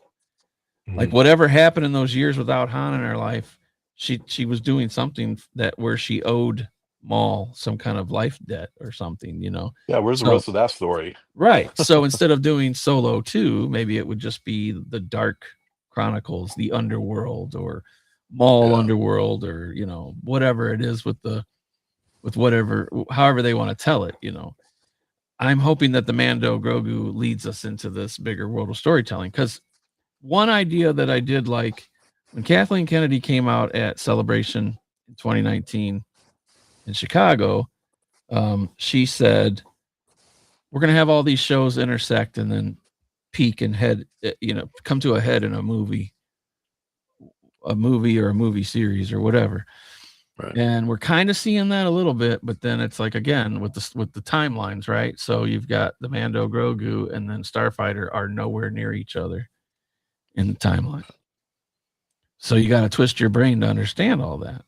Like Mhm. whatever happened in those years without Han in her life, she was doing something that where she owed Maul some kind of life debt or something, you know. Yeah. Where's the So rest of that story? right. So instead of doing Solo 2, maybe it would just be the Dark Chronicles, the Underworld, or Maul Yeah. Underworld, or you know, whatever it is with whatever however they want to tell it, you know. I'm hoping that the Mando Grogu leads us into this bigger world of storytelling, because one idea that I did like when Kathleen Kennedy came out at Celebration in 2019 in Chicago, she said, we're going to have all these shows intersect and then peak and head, come to a head in a movie or a movie series or whatever. Right. And we're kind of seeing that a little bit, but then it's like again with the timelines, right? So you've got the Mando Grogu and then Starfighter are nowhere near each other in the timeline. So you got to twist your brain to understand all that.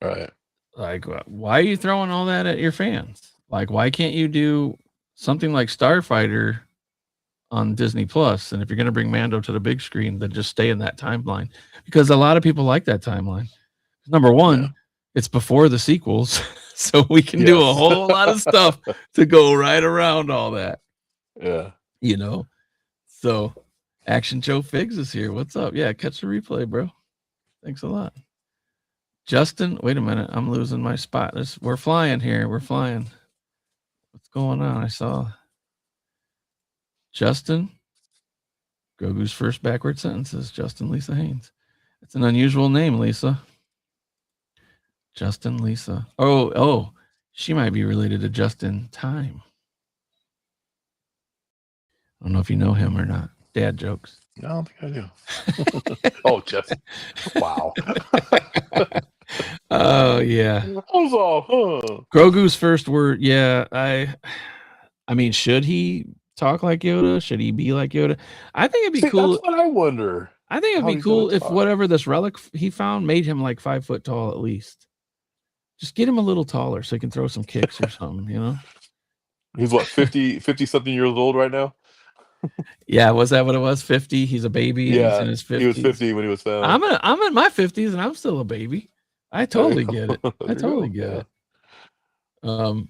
Right. Like, why are you throwing all that at your fans? Like, why can't you do something like Starfighter on Disney Plus? And if you're going to bring Mando to the big screen, then just stay in that timeline, because a lot of people like that timeline. Number Yeah. one, it's before the sequels, so we can do a Yes. whole lot of stuff to go right around all that, Yeah. you know. So, Action Joe Figs is here. What's up? Yeah, catch the replay, bro. Thanks a lot. Justin, wait a minute. I'm losing my spot. We're flying here. We're flying. What's going on? I saw Justin. Grogu's first backward sentences. Justin Lisa Haynes. It's an unusual name, Lisa. Justin Lisa. Oh, she might be related to Justin Time. I don't know if you know him or not. Dad jokes. No, I don't think I do. Oh, Jeff. Wow. Oh yeah. I was all, huh. Grogu's first word. Yeah, I mean, should he talk like Yoda? Should he be like Yoda? I think it'd be See, that's cool. what I wonder. I think it'd How be he's gonna cool if talk. whatever this relic he found made him like 5 foot tall at least. Just get him a little taller so he can throw some kicks or something, you know? He's what, 50 something years old right now? Yeah, was that what it was? 50? He's a baby and he's in Yeah. his He was 50s. 50 when he was found. I'm in my 50s and I'm still a baby. I totally get it. I There you totally go. get Yeah. it.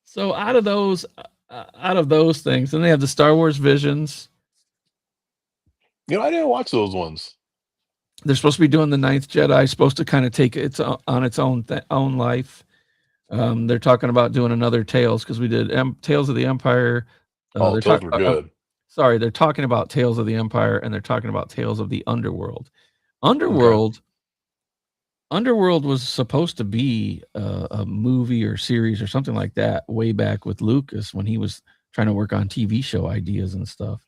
So out of those things, then they have the Star Wars Visions. You know, I didn't watch those ones. They're supposed to be doing the Ninth Jedi, supposed to kind of take its on its own life. They're talking about doing another Tales, because we did Tales of the Empire. Oh, They're those talking. were good. Sorry, they're talking about Tales of the Empire, and they're talking about Tales of the Underworld. Okay. Underworld was supposed to be a movie or series or something like that way back with Lucas when he was trying to work on TV show ideas and stuff.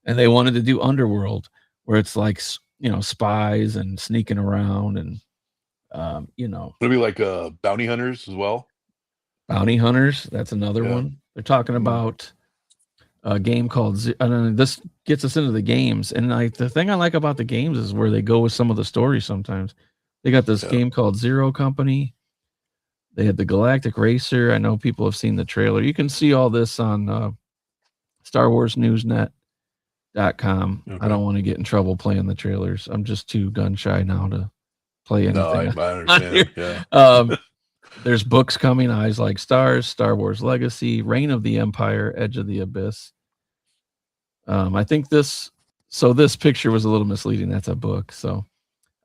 And they wanted to do Underworld, where it's like, spies and sneaking around and, It'll be like bounty hunters as well. bounty hunters. That's another Yeah. one. They're talking about a game called, this gets us into the games. And the thing I like about the games is where they go with some of the stories sometimes. They got this game called Zero Company. They had the Galactic Racer. I know people have seen the trailer. You can see all this on Star Wars Newsnet. I don't want to get in trouble playing the trailers. I'm just too gun shy now to play No, anything. I understand. Yeah. There's books coming: Eyes Like Stars, Star Wars Legacy, Reign of the Empire, Edge of the Abyss. I think this picture was a little misleading. That's a book. So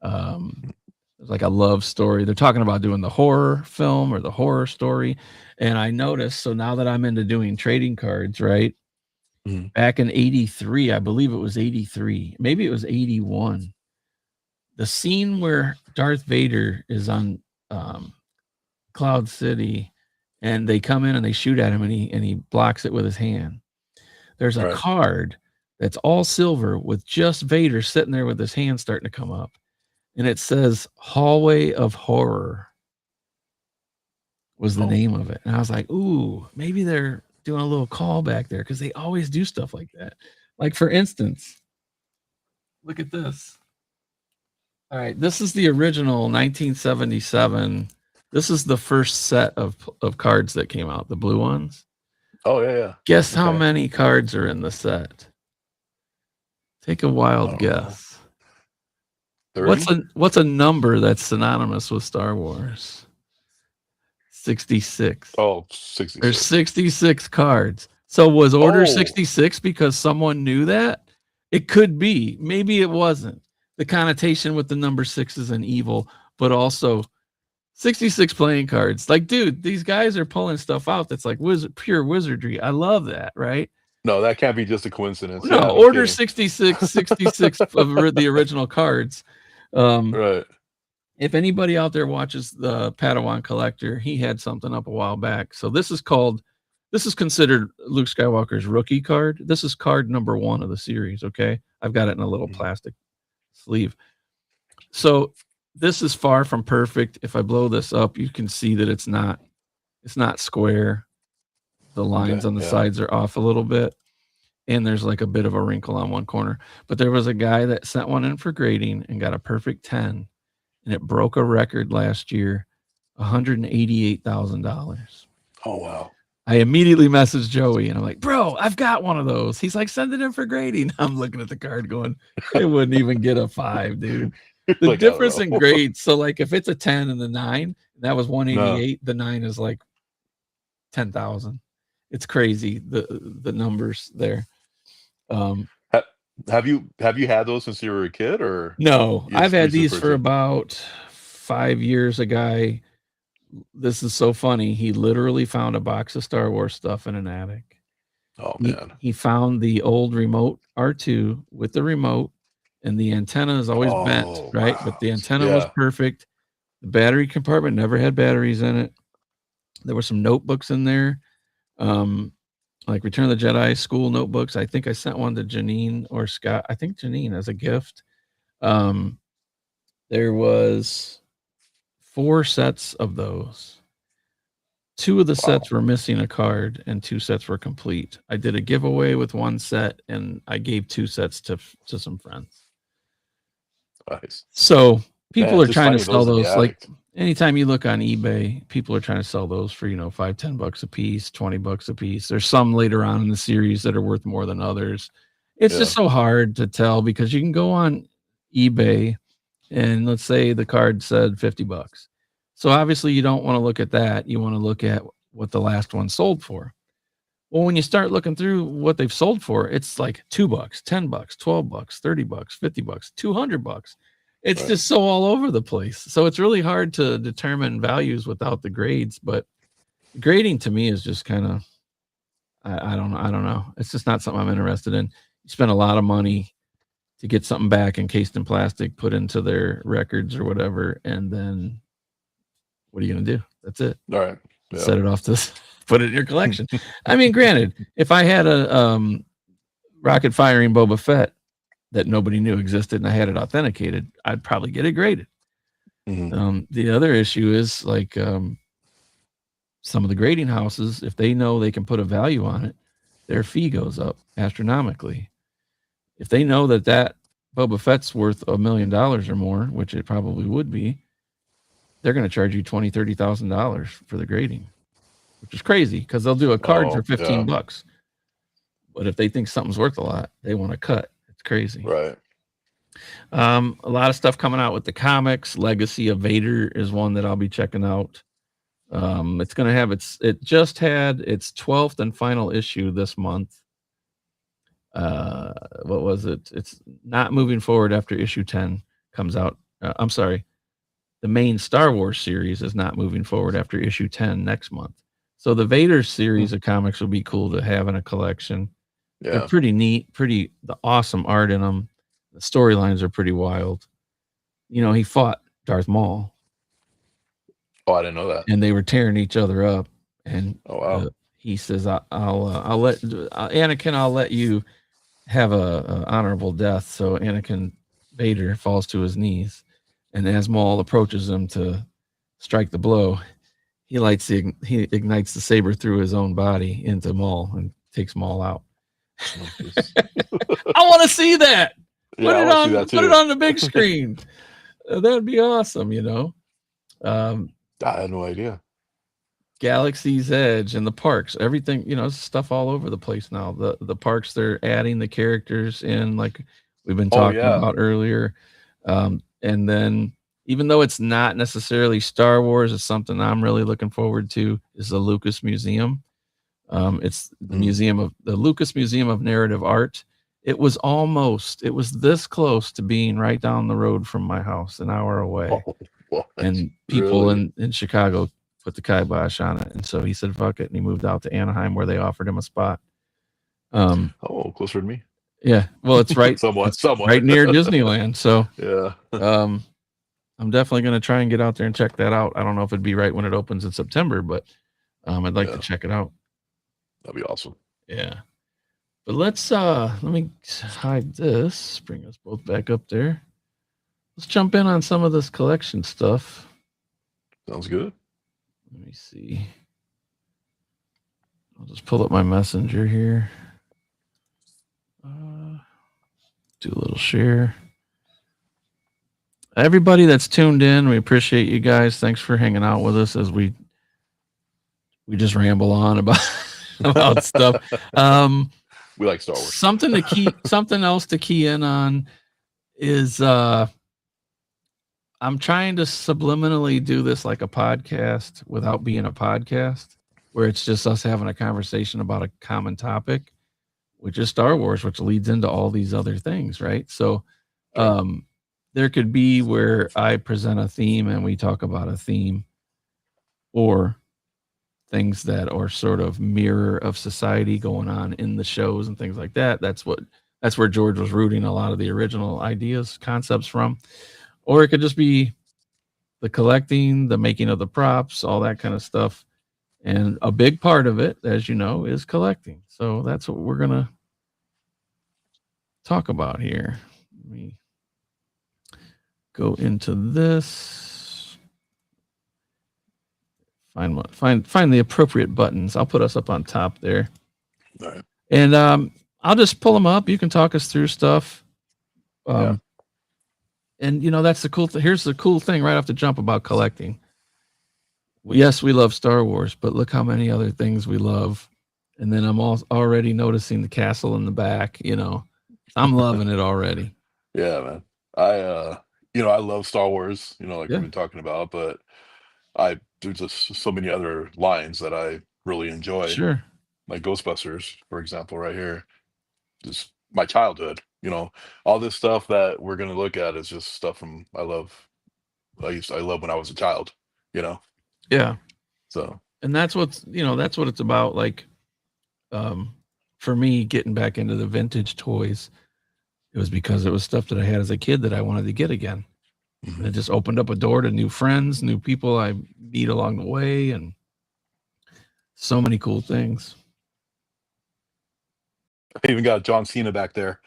it's like a love story. They're talking about doing the horror film or the horror story. And I noticed, so now that I'm into doing trading cards, right? Mhm. Back in 83, I believe it was 83, maybe it was 81. The scene where Darth Vader is on Cloud City and they come in and they shoot at him and he blocks it with his hand. There's a Right. card that's all silver with just Vader sitting there with his hand starting to come up. And it says Hallway of Horror was the name of it. And I was like, ooh, maybe they're doing a little callback there because they always do stuff like that. Like, for instance, look at this. All right, this is the original 1977. This is the first set of cards that came out, the blue ones. Oh, yeah. Guess how many cards are in the set? Take a wild guess. 30? What's a number that's synonymous with Star Wars? 66. Oh, 66. There's 66 cards. So was Order 66 because someone knew that? It could be. Maybe it wasn't. The connotation with the number 6 is an evil, but also 66 playing cards. Like, dude, these guys are pulling stuff out that's like pure wizardry. I love that, right? No, that can't be just a coincidence. No, Yeah, Order 66 of the original cards. Right. If anybody out there watches the Padawan Collector, he had something up a while back. So this is considered Luke Skywalker's rookie card. This is card number 1 of the series. Okay. I've got it in a little plastic sleeve. So this is far from perfect. If I blow this up, you can see that it's not square. The lines on the sides are off a little bit. And there's like a bit of a wrinkle on one corner. But there was a guy that sent one in for grading and got a perfect 10. And it broke a record last year, $188,000. Oh, wow. I immediately messaged Joey and I'm like, bro, I've got one of those. He's like, send it in for grading. I'm looking at the card going, it wouldn't even get a 5, dude. The Like, difference in grades. So like if it's a 10 and the 9, that was 188. The 9 is like 10,000. It's crazy. The numbers there. Have you had those since you were a kid, or no? I've had these for about 5 years. A guy, this is so funny. He literally found a box of Star Wars stuff in an attic. Oh man! He found the old remote R2 with the remote, and the antenna is always bent, right? Wow. But the antenna was perfect. The battery compartment never had batteries in it. There were some notebooks in there. Like Return of the Jedi school notebooks. I think I sent one to Janine or Scott. I think Janine as a gift. There was 4 sets of those. 2 of the sets were missing a card and 2 sets were complete. I did a giveaway with 1 set and I gave 2 sets to some friends. Nice. So people are trying to sell those. Like anytime you look on eBay, people are trying to sell those for, $5-10 a piece, $20 a piece. There's some later on in the series that are worth more than others. It's just so hard to tell because you can go on eBay and let's say the card said $50. So obviously you don't want to look at that. You want to look at what the last one sold for. Well, when you start looking through what they've sold for, it's like $2, $10, $12, $30, $50, $200. It's just so all over the place. So it's really hard to determine values without the grades. But grading to me is just kind of, I don't know. It's just not something I'm interested in. You spend a lot of money to get something back encased in plastic, put into their records or whatever, and then what are you going to do? That's it. All right. Yeah. Set it off to put it in your collection. I mean, granted, if I had a rocket firing Boba Fett that nobody knew existed and I had it authenticated, I'd probably get it graded. Mm-hmm. The other issue is like some of the grading houses, if they know they can put a value on it, their fee goes up astronomically. If they know that Boba Fett's worth $1 million or more, which it probably would be, they're going to charge you $20,000-$30,000 for the grading, which is crazy because they'll do a card for $15. But if they think something's worth a lot, they want to cut. It's crazy. Right. A lot of stuff coming out with the comics. Legacy of Vader is one that I'll be checking out. It's going to have it just had its 12th and final issue this month. What was it? It's not moving forward after issue 10 comes out. I'm sorry. The main Star Wars series is not moving forward after issue 10 next month. So the Vader series of comics will be cool to have in a collection. Yeah. They're pretty neat, the awesome art in them. The storylines are pretty wild. You know, he fought Darth Maul. Oh, I didn't know that. And they were tearing each other up. And oh wow, he says, "I'll let Anakin. I'll let you have a honorable death." So Anakin Vader falls to his knees, and as Maul approaches him to strike the blow, he ignites the saber through his own body into Maul and takes Maul out. I want to see that. Yeah, put it on the big screen. That'd be awesome, you know. I had no idea. Galaxy's Edge and the parks, everything, you know, stuff all over the place now. The parks, they're adding the characters in, like we've been talking about earlier. And then, even though it's not necessarily Star Wars, it's something I'm really looking forward to, is the Lucas Museum. It's the the Lucas Museum of Narrative Art. It was this close to being right down the road from my house, an hour away. And people in Chicago put the kibosh on it. And so he said, fuck it. And he moved out to Anaheim, where they offered him a spot. Closer to me. Yeah. Well, it's right. somewhat. Right near Disneyland. So yeah. I'm definitely going to try and get out there and check that out. I don't know if it'd be right when it opens in September, but I'd like to check it out. That'd be awesome. Yeah. But let me hide this, bring us both back up there. Let's jump in on some of this collection stuff. Sounds good. Let me see. I'll just pull up my messenger here. Do a little share. Everybody that's tuned in, we appreciate you guys. Thanks for hanging out with us as we just ramble on about stuff. We like Star Wars. Something else to key in on is I'm trying to subliminally do this like a podcast without being a podcast, where it's just us having a conversation about a common topic, which is Star Wars, which leads into all these other things, right? So there could be where I present a theme and we talk about a theme, or things that are sort of mirror of society going on in the shows and things like that. That's where George was rooting a lot of the original ideas, concepts from. Or it could just be the collecting, the making of the props, all that kind of stuff. And a big part of it, as you know, is collecting. So that's what we're going to talk about here. Let me go into this. Find the appropriate buttons. I'll put us up on top there. All right. And I'll just pull them up. You can talk us through stuff. And, you know, that's the cool thing. Here's the cool thing right off the jump about collecting. Yes, we love Star Wars, but look how many other things we love. And then I'm already noticing the castle in the back, you know. I'm loving it already. Yeah, man. I love Star Wars, you know, like we've been talking about, but there's just so many other lines that I really enjoy. Sure. Like Ghostbusters, for example, right here. Just my childhood, you know, all this stuff that we're going to look at is just stuff from I love when I was a child, you know? Yeah. So, and that's what it's about. Like, for me, getting back into the vintage toys, it was because it was stuff that I had as a kid that I wanted to get again. And it just opened up a door to new friends, new people I meet along the way, and so many cool things. I even got John Cena back there.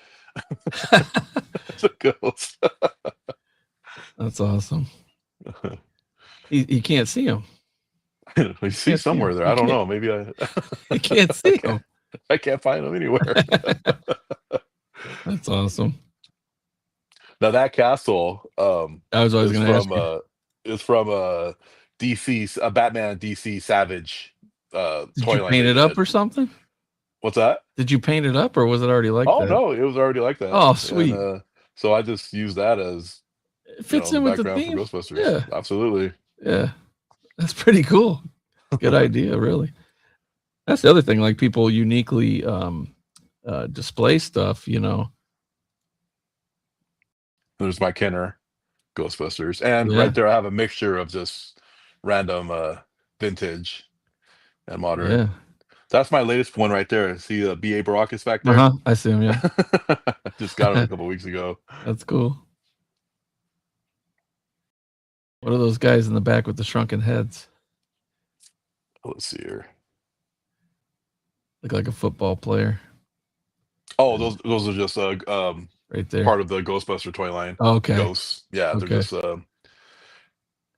It's a ghost. That's awesome. You can't see him. We see somewhere there. I don't know. Maybe you can't see him. I can't find him anywhere. That's awesome. Now that castle, I was always going to ask you. It's from DC, a Batman DC Savage Did toy you line. paint it up or something? What's that? Did you paint it up, or was it already like Oh that? no, it was already like that, Oh, and sweet. so I just used that as It fits the in with the background for theme. Ghostbusters. Yeah, Absolutely. yeah. That's pretty cool. Good idea, really. That's the other thing, like, people uniquely, display stuff, you know? There's my Kenner Ghostbusters, and Yeah, right there I have a mixture of just random vintage and modern. yeah. That's my latest one right there. See the BA Baracus back there? Uh-huh, I see him, yeah. Just got him a couple weeks ago. That's cool. What are those guys in the back with the shrunken heads? Let's see here. Look like a football player Oh, those are just right there. part of the Ghostbuster toy line. Oh, okay, Ghosts. Yeah, they're okay. just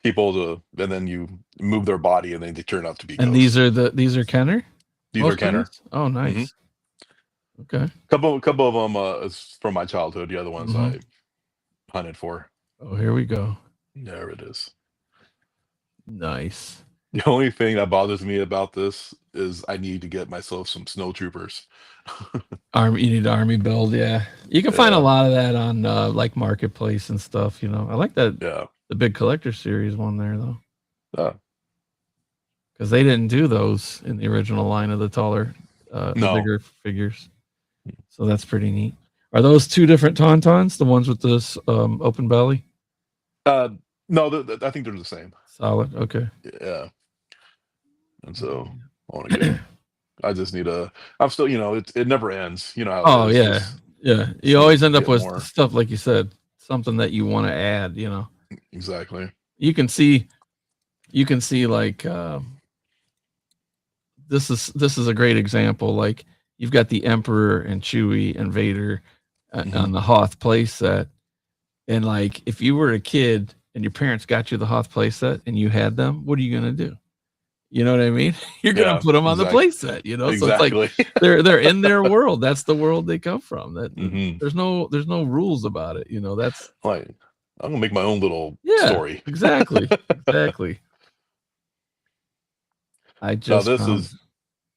people and then you move their body and then they turn out to be And ghosts. these are Kenner? These are Most of Kenner. these? Oh, hmm nice. Okay. Couple of them is from my childhood. The other ones Mhm. I hunted for. Oh, here we go. There it is. Nice. The only thing that bothers me about this is I need to get myself some snow troopers. You need army build, yeah. You can find a Yeah, lot of that on, like, Marketplace and stuff, you know? I like that yeah. the big collector series one there, though, Uh, because they didn't do those in the original line of the taller, the no, bigger figures. So that's pretty neat. Are those 2 different Tauntauns, the ones with this, open belly? uh, no. I think they're the same. Solid, okay. Yeah, and so I want to get. I just need a. I'm still, it never ends. You know how Oh, it is. yeah, yeah. Just You need always to end up get with more. stuff, like you said, something that you wanna add, you know? Exactly. You can see like, this is a great example, like, you've got the Emperor and Chewie and Vader, hmm on the Hoth playset, and, like, if you were a kid and your parents got you the Hoth playset and you had them, what are you gonna do? You know what I mean? You're gonna Yeah. put them on the playset, you know? So it's like Exactly. they're in their world. That's the world they come from. hmm There's no rules about it, you know? That's Like I'm gonna make my own little yeah, story. exactly, exactly. I Now just found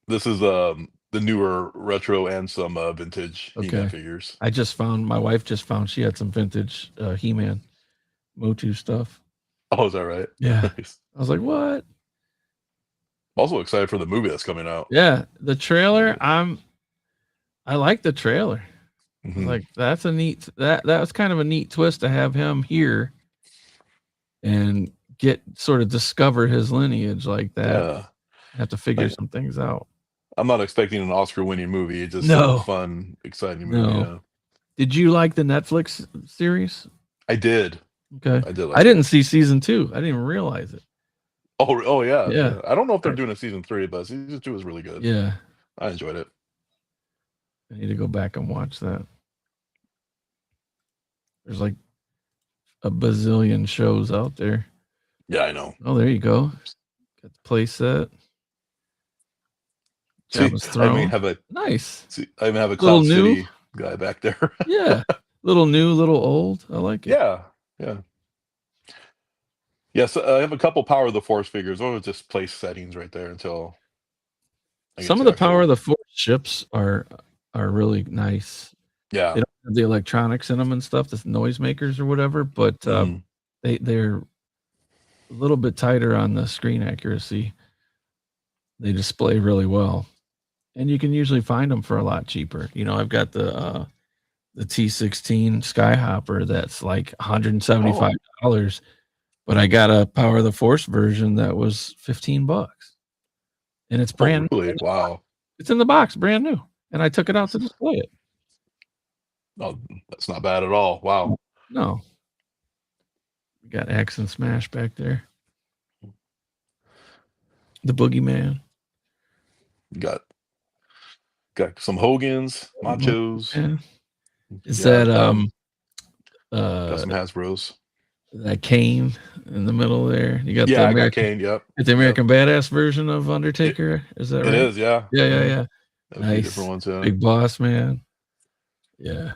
this is the newer retro and some vintage He-Man okay. figures. My wife just found she had some vintage, He-Man Motu stuff. Oh, is that right? Yeah. Nice. I was like, "What?" I'm also excited for the movie that's coming out. Yeah, the trailer, I like the trailer. I was hmm like, "That's a neat that was kind of a neat twist to have him here and sort of discover his lineage like that. Yeah. Have to figure I, some things out." I'm not expecting an Oscar-winning movie. It's just a No, fun, exciting movie. no. Yeah. Did you like the Netflix series? I did. Okay. I did I like didn't it. see season 2. I didn't even realize it. Oh yeah, Yeah. yeah. I don't know if they're I doing a season 3, but season 2 is really good. yeah. I enjoyed it. I need to go back and watch that. There's like a bazillion shows out there. Yeah, I know. Oh, there you go. Got the play set. See, Jabba's throne. Nice. I even have a Little Cloud new. City guy back there. Yeah. Little new, little old. I like it. Yeah, yeah. Yes, I have a couple Power of the Force figures. Those are just place settings right there until I get Some of to the Power of actual. the Force ships are really nice. Yeah. They don't have the electronics in them and stuff, the noisemakers or whatever, but mhm. they're a little bit tighter on the screen accuracy. They display really well, and you can usually find them for a lot cheaper. You know, I've got the T16 Skyhopper that's like $175, Oh, but I got a Power of the Force version that was $15, and it's oh, brand new really? in the box. Wow. It's in the box, brand new, and I took it out to That's, display it. oh, that's not bad at all. Wow. No, we got X and Smash back there. The Boogeyman. Got some Hogans, Machos. Yeah. Is Yeah, that got uh some Hasbros. that Kane in the middle there? You got Yeah, I got Kane. Yep. the Yep. American Badass version of It, Undertaker. Is that it right? is. Yeah. Yeah, yeah, hmm yeah. A few different Nice. ones. Yeah. Big Boss Man. Yeah.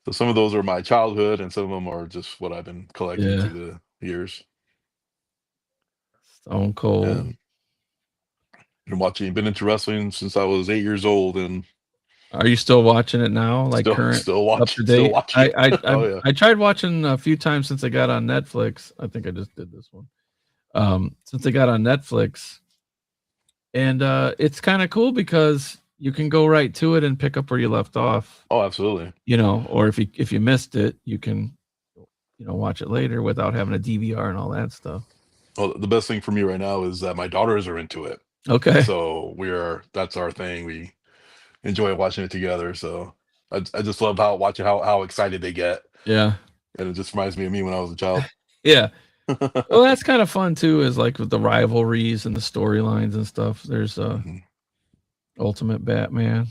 So some of those are my childhood, and some of them are just what I've been collecting Yeah. through the years. Stone Cold. And been into wrestling since I was 8 years old, and Are you still watching it now? Like current, up to still date? watching. Oh yeah. I tried watching a few times since I got on Netflix. I think I just did this one. Since I got on Netflix, and it's kind of cool because you can go right to it and pick up where you left off. Oh, absolutely. You know, or if you missed it, you can, watch it later without having a DVR and all that stuff. Well, the best thing for me right now is that my daughters are into it. Okay. So that's our thing. We enjoy watching it together. So I just love watching how excited they get. Yeah. And it just reminds me of me when I was a child. Yeah. Well, that's kind of fun too, is like with the rivalries and the storylines and stuff. There's Ultimate Batman.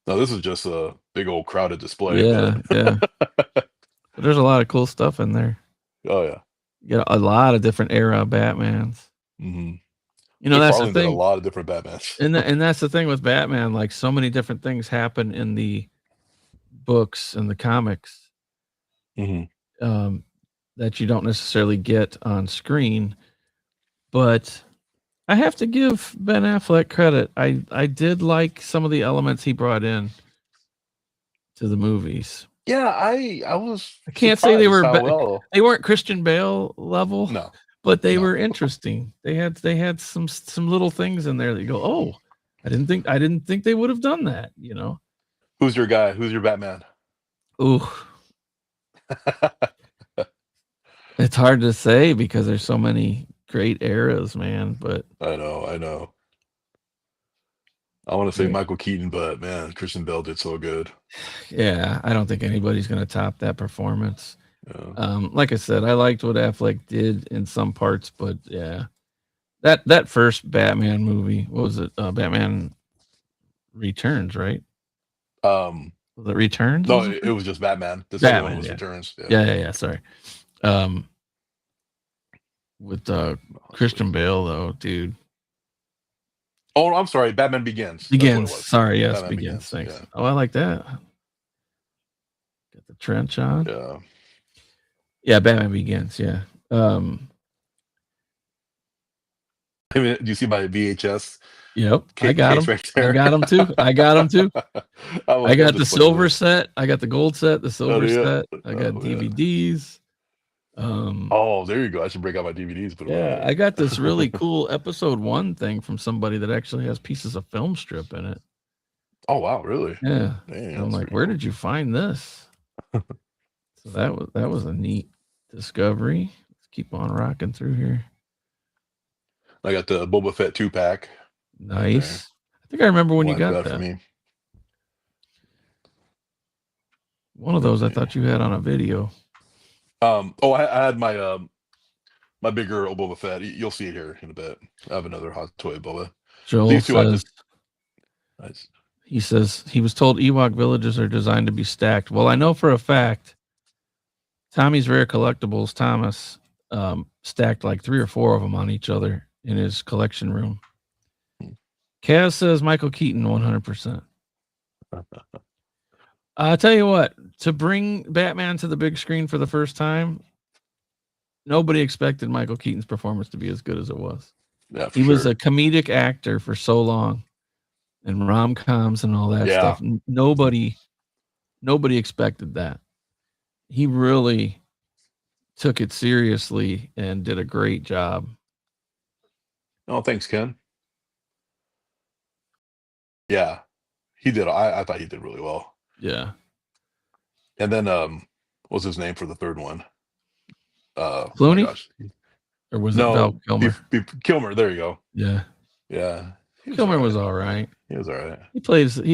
No, this is just a big old crowded display. Yeah, yeah. But there's a lot of cool stuff in there. Oh yeah. You get a lot of different era Batmans. Mm-hmm. That's the did thing. a lot of different Batmans. and that's the thing with Batman. Like, so many different things happen in the books and the comics that you don't necessarily get on screen. But I have to give Ben Affleck credit. I did like some of the elements he brought in to the movies. Yeah, I can't say they were they weren't Christian Bale level. No. But they were interesting. They had some little things in there that you go, "Oh, I didn't think they would have done that," Who's your guy? Who's your Batman? Ooh. It's hard to say because there's so many great eras, man, but I know. I want to say Michael Keaton, but man, Christian Bale did so good. Yeah, I don't think anybody's going to top that performance. Yeah. Like I said, I liked what Affleck did in some parts, but yeah, that first Batman movie, what was it? Batman Returns, right? Was it Returns? No, it was just Batman. The second one was Returns. Yeah. Sorry. With Christian Bale, though, dude. Oh, I'm sorry. Batman Begins. Sorry, yes, Batman Begins. Thanks. Yeah. Oh, I like that. Got the trench on. Yeah. Yeah, Batman Begins. Yeah. Do you see my VHS? Yep, I got them. Right, I got them too. I got the silver set. I got the gold set. The silver set. I got DVDs. Oh, there you go. I should break out my DVDs. I got this really cool episode 1 thing from somebody that actually has pieces of film strip in it. Oh wow, really? Yeah. Dang, I'm like, where did you find this? So that was a neat discovery. Let's keep on rocking through here. I got the Boba Fett 2-pack. Nice. I think I remember when you got that. For me. One of those I thought you had on a video. I had my my bigger Boba Fett. You'll see it here in a bit. I have another hot toy Boba. Joel he says he was told Ewok villages are designed to be stacked. Well, I know for a fact Tommy's Rare Collectibles, Thomas, stacked like 3 or 4 of them on each other in his collection room. Kaz says Michael Keaton 100%. I'll tell you what, to bring Batman to the big screen for the first time, nobody expected Michael Keaton's performance to be as good as it was. Yeah, he was a comedic actor for so long, and rom-coms and all that stuff. Nobody expected that. He really took it seriously and did a great job. Oh, thanks, Ken. Yeah, he did. I thought he did really well. Yeah. And then what's his name for the third one? Clooney? Or was it Val Kilmer? Kilmer, there you go. Yeah. Yeah. Kilmer was all right. He was all right. He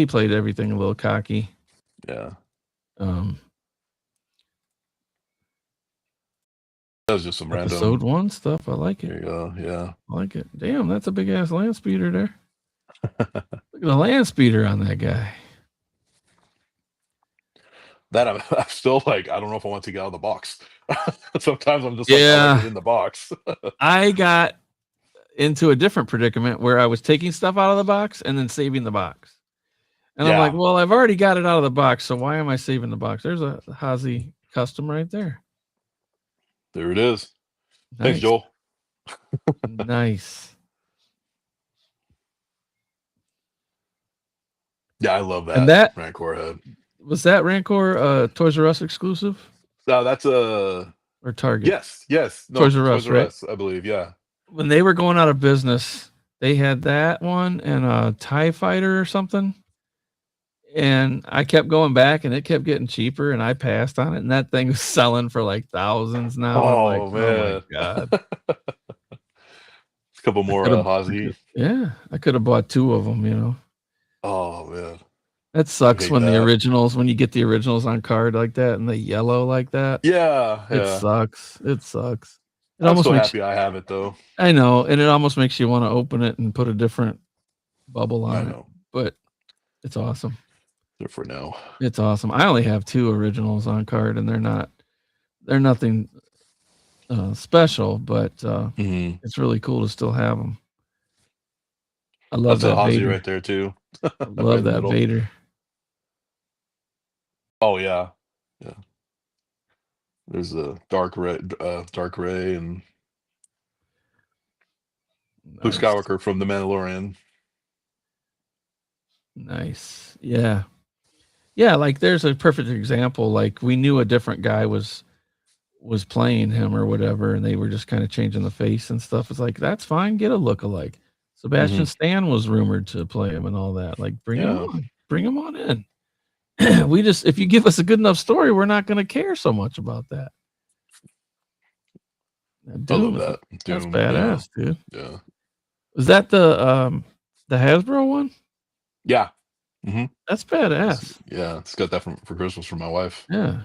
played everything a little cocky. Yeah. That was just some random episode 1 stuff. I like it. There you go. Yeah. I like it. Damn, that's a big ass land speeder there. Look at the land speeder on that guy. That I'm still like, I don't know if I want to get out of the box. Sometimes I'm just like, I want it in the box. I got into a different predicament where I was taking stuff out of the box and then saving the box. And I'm like, well, I've already got it out of the box, so why am I saving the box? There's a Hazy custom right there. There it is. Nice. Thanks, Joel. Nice. Yeah, I love And that that Rancor head. was that Rancor Toys R Us exclusive No, that's a or Target? yes. No, Toys R Toys Us, R right? Us, I believe. Yeah. When they were going out of business, they had that one and a TIE Fighter or something. And I kept going back and it kept getting cheaper and I passed on it. And that thing was selling for like thousands now. I'm like, Oh oh my man. God. A couple more Hazy. I could have bought 2 of them, you know. Oh man. That I sucks hate when that. when you get the originals on card like that and they yellow like that. Yeah, It yeah. sucks. It sucks. It I'm almost so makes happy I have it though. I know, and it almost makes you want to open it and put a different bubble I on it. know. But it's awesome. There for now. It's awesome. I only have 2 originals on card and they're nothing special, but Mhm. it's really cool to still have them. I love That's a that Hazy Vader. right there too. I Right love in the that middle. Vader. Oh yeah. Yeah. There's a dark ray and Luke Nice. Skywalker from The Mandalorian. Nice. Yeah. Yeah, like there's a perfect example. Like we knew a different guy was playing him or whatever, and they were just kind of changing the face and stuff. It's like that's fine, get a look-alike. Sebastian Mhm. Stan was rumored to play him and all that. Like Yeah. bring him on in. We just if you give us a good enough story, we're not going to care so much about that. I love Doom is that. that's Doom. Yeah. badass, dude. Yeah. Was that the Hasbro one? Yeah. hmm That's badass. Yeah. It's got that for Christmas from my wife. Yeah.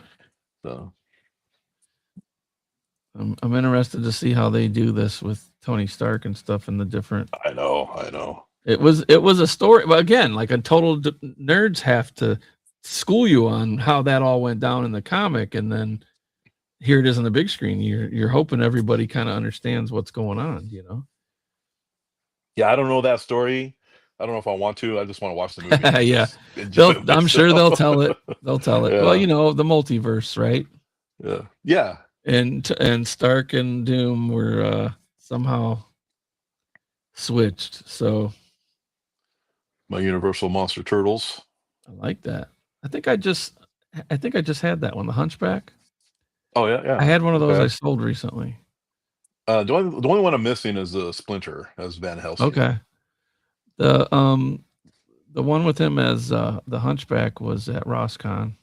So I'm interested to see how they do this with Tony Stark and stuff and the different. I know. It was a story, but again, like a total nerds have to school you on how that all went down in the comic, and then here it is on the big screen. You're hoping everybody kind of understands what's going on, you know? Yeah, I don't know that story. I don't know if I want to. I just want to watch the movie and Yeah, just enjoy it I'm sure they'll myself. tell it. They'll tell it. Well, Yeah. you know, the multiverse, right? Yeah. And Stark and Doom were somehow switched. So My Universal Monster Turtles. I like that. I think I just had that one, the Hunchback. Oh yeah. I had one of those I Okay. sold recently. The only one I'm missing is Splinter as Van Helsing. Okay. The one with him as the Hunchback was at Rosscon.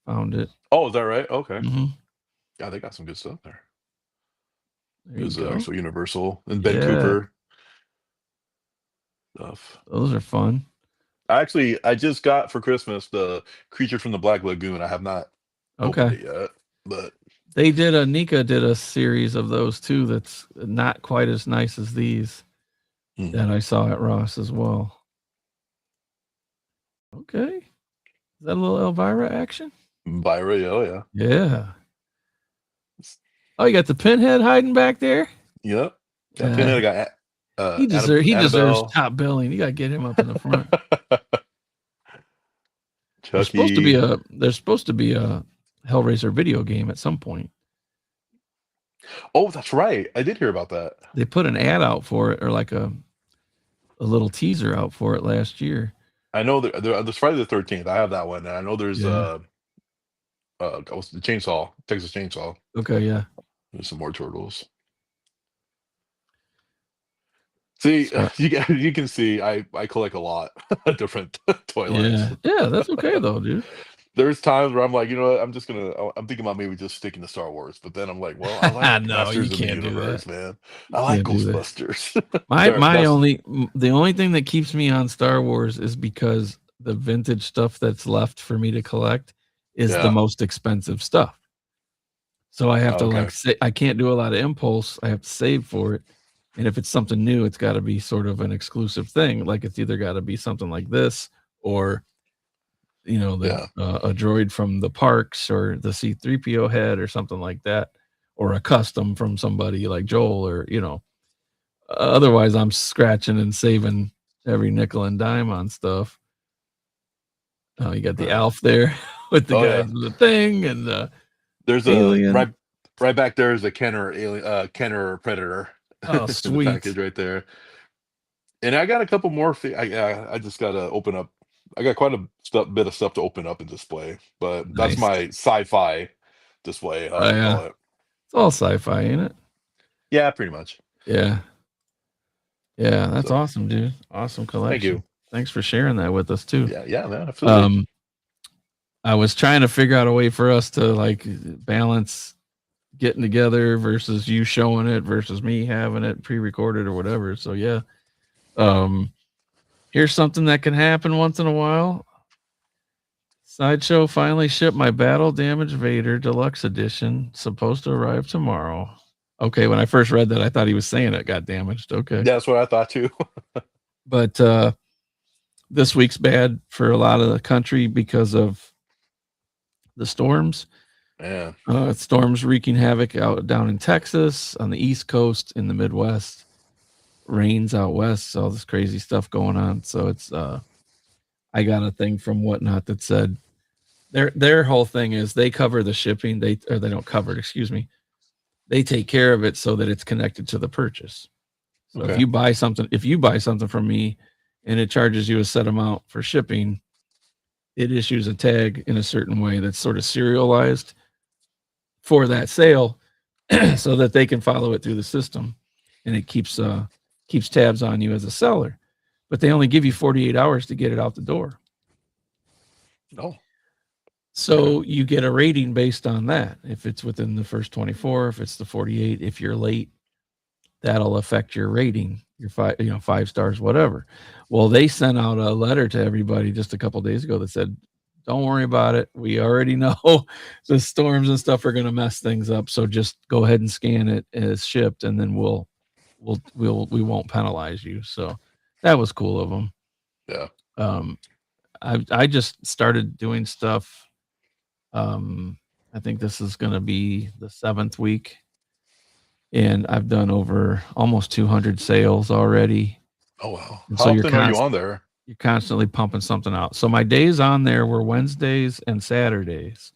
Found it. Oh, is that right? Okay. Mm-hmm. Yeah, they got some good stuff there. There you There's go. actual Universal and Ben Yeah. Cooper stuff. Those are fun. I just got for Christmas the Creature from the Black Lagoon. I have not opened Okay. it yet, but Nika did a series of those too that's not quite as nice as these that I saw at Ross as well. Okay. Is that a little Elvira action? Elvira, oh yeah. Yeah. Oh, you got the Pinhead hiding back there? Yep. Yeah, Pinhead got he deserves Annabelle. top billing. You got to get him up in the front. Chucky. There's supposed to be a Hellraiser video game at some point. Oh, that's right. I did hear about that. They put an ad out for it, or like a little teaser out for it last year. I know there's Friday the 13th. I have that one, and I know there's the Chainsaw, Texas Chainsaw. Okay, yeah. There's some more turtles. See, you can see I collect a lot of different toy lines. Yeah, that's okay though, dude. There's times where I'm like, you know what, I'm thinking about maybe just sticking to Star Wars, but then I'm like, well, I like No, Masters you of the can't do Universe, that. man. I like Ghostbusters. The only thing that keeps me on Star Wars is because the vintage stuff that's left for me to collect is the most expensive stuff. So I have to say, I can't do a lot of impulse. I have to save for it. And if it's something new, it's got to be sort of an exclusive thing. Like it's either got to be something like this or, you know, a droid from the parks or the C-3PO head or something like that, or a custom from somebody like Joel or, you know, otherwise I'm scratching and saving every nickel and dime on stuff. You got the Alf there with the guys with the thing and there's alien. right back there is a Kenner alien, Kenner Predator. Oh, sweet. The package right there. And I got a couple more. I just got to open up. I got quite a bit of stuff to open up and display, but that's Nice. my sci-fi display. I Oh like to yeah, call it. it's all sci-fi, ain't it? Yeah, pretty much. Yeah. Yeah, that's So awesome, dude. Awesome thank collection. you. Thanks for sharing that with us too. Yeah, man, absolutely. I was trying to figure out a way for us to like balance getting together versus you showing it versus me having it pre-recorded or whatever. So yeah. Here's something that can happen once in a while. Sideshow finally shipped my Battle Damage Vader Deluxe Edition, supposed to arrive tomorrow. Okay, when I first read that, I thought he was saying it got damaged. Okay. Yeah, that's what I thought too. But this week's bad for a lot of the country because of the storms. Yeah. Storms wreaking havoc out down in Texas, on the East Coast, in the Midwest. Rains out west, all this crazy stuff going on. So it's I got a thing from Whatnot that said their whole thing is they cover the shipping. They don't cover it, excuse me. They take care of it so that it's connected to the purchase. So Okay. if you buy something from me and it charges you a set amount for shipping, it issues a tag in a certain way that's sort of serialized for that sale so that they can follow it through the system, and it keeps tabs on you as a seller. But they only give you 48 hours to get it out the door. Oh. So you get a rating based on that. If it's within the first 24, if it's the 48, if you're late, that'll affect your rating, your 5 stars, whatever. Well, they sent out a letter to everybody just a couple of days ago that said, don't worry about it. We already know the storms and stuff are going to mess things up. So just go ahead and scan it as shipped, and then we won't penalize you. So that was cool of them. Yeah. I just started doing stuff. I think this is going to be the 7th week, and I've done over almost 200 sales already. Oh wow! And How often are you on there? You're constantly pumping something out. So my days on there were Wednesdays and Saturdays.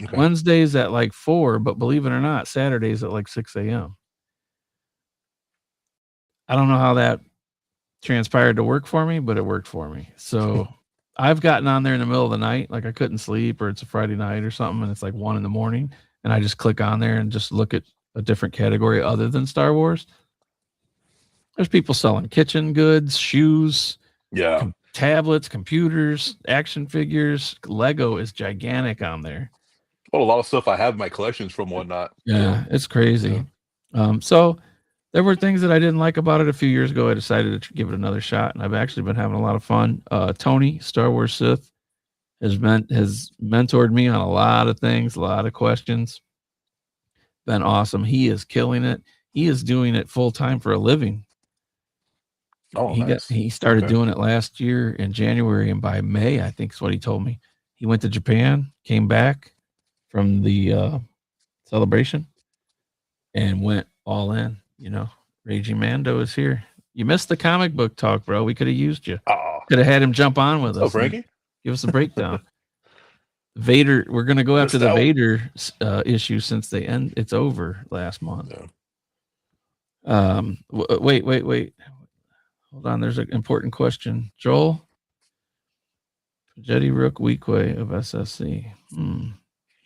Okay. Wednesdays at like 4, but believe it or not, Saturdays at like 6 a.m. I don't know how that transpired to work for me, but it worked for me. So I've gotten on there in the middle of the night, like I couldn't sleep, or it's a Friday night or something, and it's like 1 a.m, and I just click on there and just look at a different category other than Star Wars. There's people selling kitchen goods, shoes, Yeah. tablets, computers, action figures. Lego is gigantic on there. Well, a lot of stuff I have in my collections from Whatnot. Yeah, it's crazy. So there were things that I didn't like about it a few years ago. I decided to give it another shot, and I've actually been having a lot of fun. Tony, Star Wars Sith, has mentored me on a lot of things, a lot of questions. Been awesome. He is killing it. He is doing it full time for a living. Oh, nice. He started doing it last year in January, and by May, I think is what he told me. He went to Japan, came back from the celebration, and went all in. Raging Mando is here. You missed the comic book talk, bro. We could have used you. Could have had him jump on with us. Frankie? Give us a breakdown. Vader. We're gonna go after the Vader issue since it's over last month. Yeah. Wait. Hold on, there's an important question. Joel, Jetty Rook Weekway of SSC.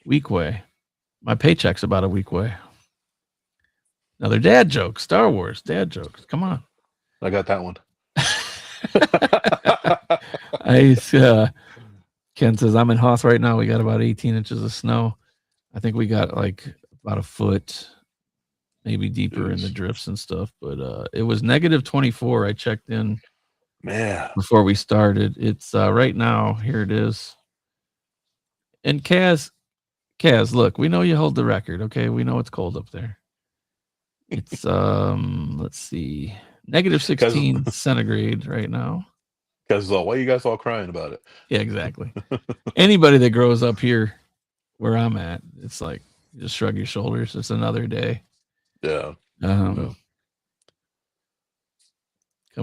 Weekway. My paycheck's about a Weekway. Another dad joke. Star Wars dad jokes. Come on. I got that one. Ken says, I'm in Hoth right now. We got about 18 inches of snow. I think we got like about a foot, maybe deeper in the drifts and stuff, but it was negative 24. I checked in before we started. It's right now, here it is. And Kaz, look, we know you hold the record. Okay, we know it's cold up there. It's let's see, negative 16 centigrade right now. Because why are you guys all crying about it? Yeah, exactly. Anybody that grows up here where I'm at, it's like you just shrug your shoulders. It's another day. Yeah. Come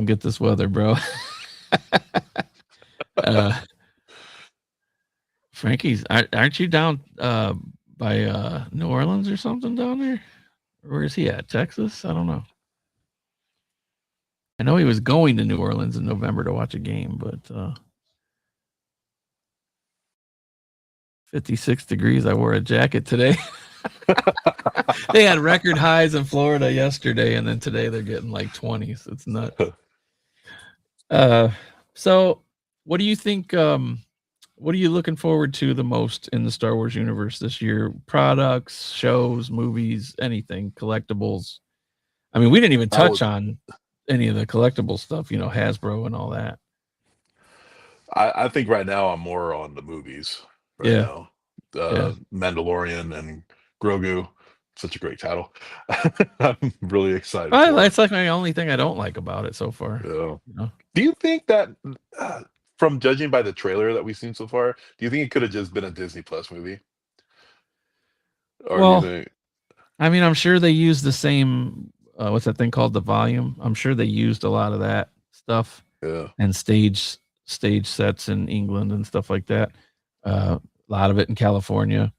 get this weather, bro. Frankie's, aren't you down by New Orleans or something down there? Where is he at? Texas? I don't know. I know he was going to New Orleans in November to watch a game, but 56 degrees. I wore a jacket today. They had record highs in Florida yesterday, and then today they're getting like 20s. It's nuts. So what do you think? What are you looking forward to the most in the Star Wars universe this year? Products, shows, movies, anything, collectibles. I mean, we didn't even touch on any of the collectible stuff, Hasbro and all that. I think right now I'm more on the movies right now. Mandalorian and Grogu, such a great title. I'm really excited. That's like my only thing I don't like about it so far. Yeah. Do you think that, from judging by the trailer that we've seen so far, do you think it could have just been a Disney Plus movie? Or do you think? I mean, I'm sure they used the same. What's that thing called? The volume. I'm sure they used a lot of that stuff. Yeah. And stage sets in England and stuff like that. A lot of it in California,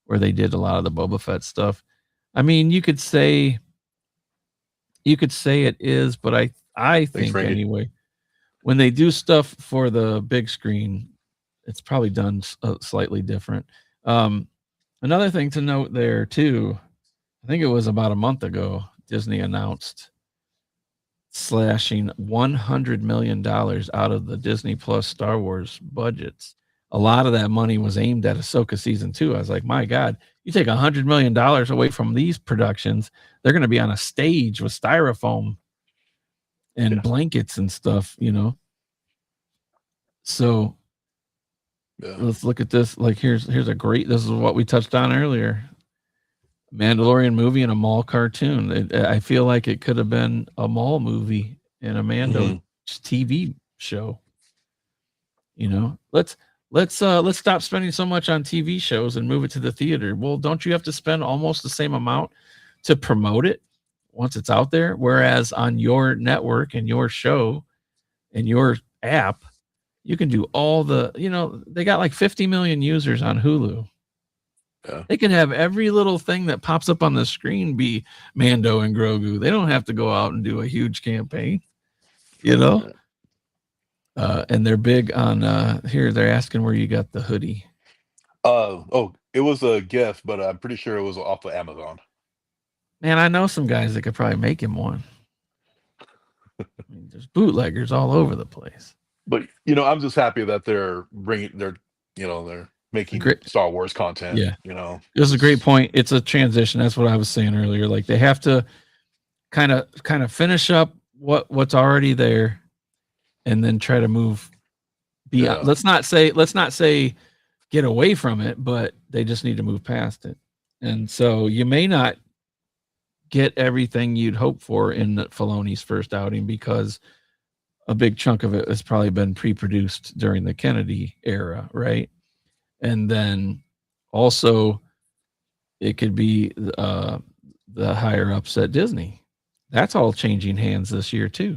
where they did a lot of the Boba Fett stuff. I mean, you could say it is, but I think anyway, when they do stuff for the big screen, it's probably done slightly different. Another thing to note there too, I think it was about a month ago, Disney announced slashing $100 million out of the Disney Plus Star Wars budgets. A lot of that money was aimed at Ahsoka season 2. I was like, my God, you take $100 million away from these productions, they're going to be on a stage with styrofoam and blankets and stuff, So let's look at this. Like, here's a great, this is what we touched on earlier. Mandalorian movie and a Maul cartoon. I feel like it could have been a Maul movie and a Mando TV show. Let's stop spending so much on TV shows and move it to the theater. Well, don't you have to spend almost the same amount to promote it once it's out there? Whereas on your network and your show and your app, you can do all the, they got like 50 million users on Hulu. Yeah. They can have every little thing that pops up on the screen be Mando and Grogu. They don't have to go out and do a huge campaign, and they're big on here. They're asking where you got the hoodie. It was a gift, but I'm pretty sure it was off of Amazon. Man, I know some guys that could probably make him one. I mean, there's bootleggers all over the place. But I'm just happy that they're making Star Wars content. Yeah, this is a great point. It's a transition. That's what I was saying earlier. Like, they have to kind of finish up what's already there, and then try to move beyond. Let's not say get away from it, but they just need to move past it. And so you may not get everything you'd hope for in Filoni's first outing, because a big chunk of it has probably been pre-produced during the Kennedy era, right? And then also it could be the higher ups at Disney. That's all changing hands this year too.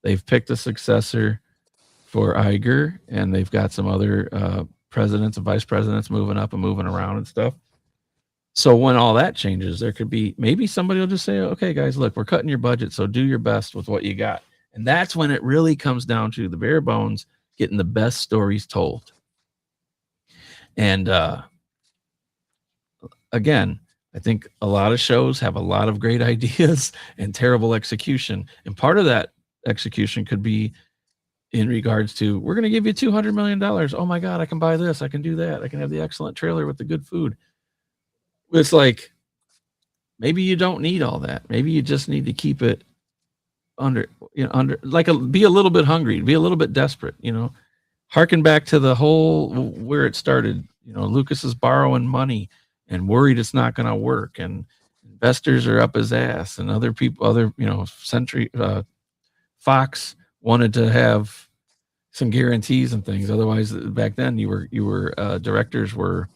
They've picked a successor for Iger, and they've got some other presidents and vice presidents moving up and moving around and stuff. So when all that changes, there could be, maybe somebody will just say, okay, guys, look, we're cutting your budget, so do your best with what you got. And that's when it really comes down to the bare bones, getting the best stories told. And again, I think a lot of shows have a lot of great ideas and terrible execution. And part of that execution could be in regards to, we're going to give you $200 million. Oh my God, I can buy this. I can do that. I can have the excellent trailer with the good food. It's like, maybe you don't need all that. Maybe you just need to keep it under, be a little bit hungry, be a little bit desperate, harken back to the whole, where it started. Lucas is borrowing money and worried it's not going to work, and investors are up his ass, and other people, Century, Fox wanted to have some guarantees and things. Otherwise, back then you were directors were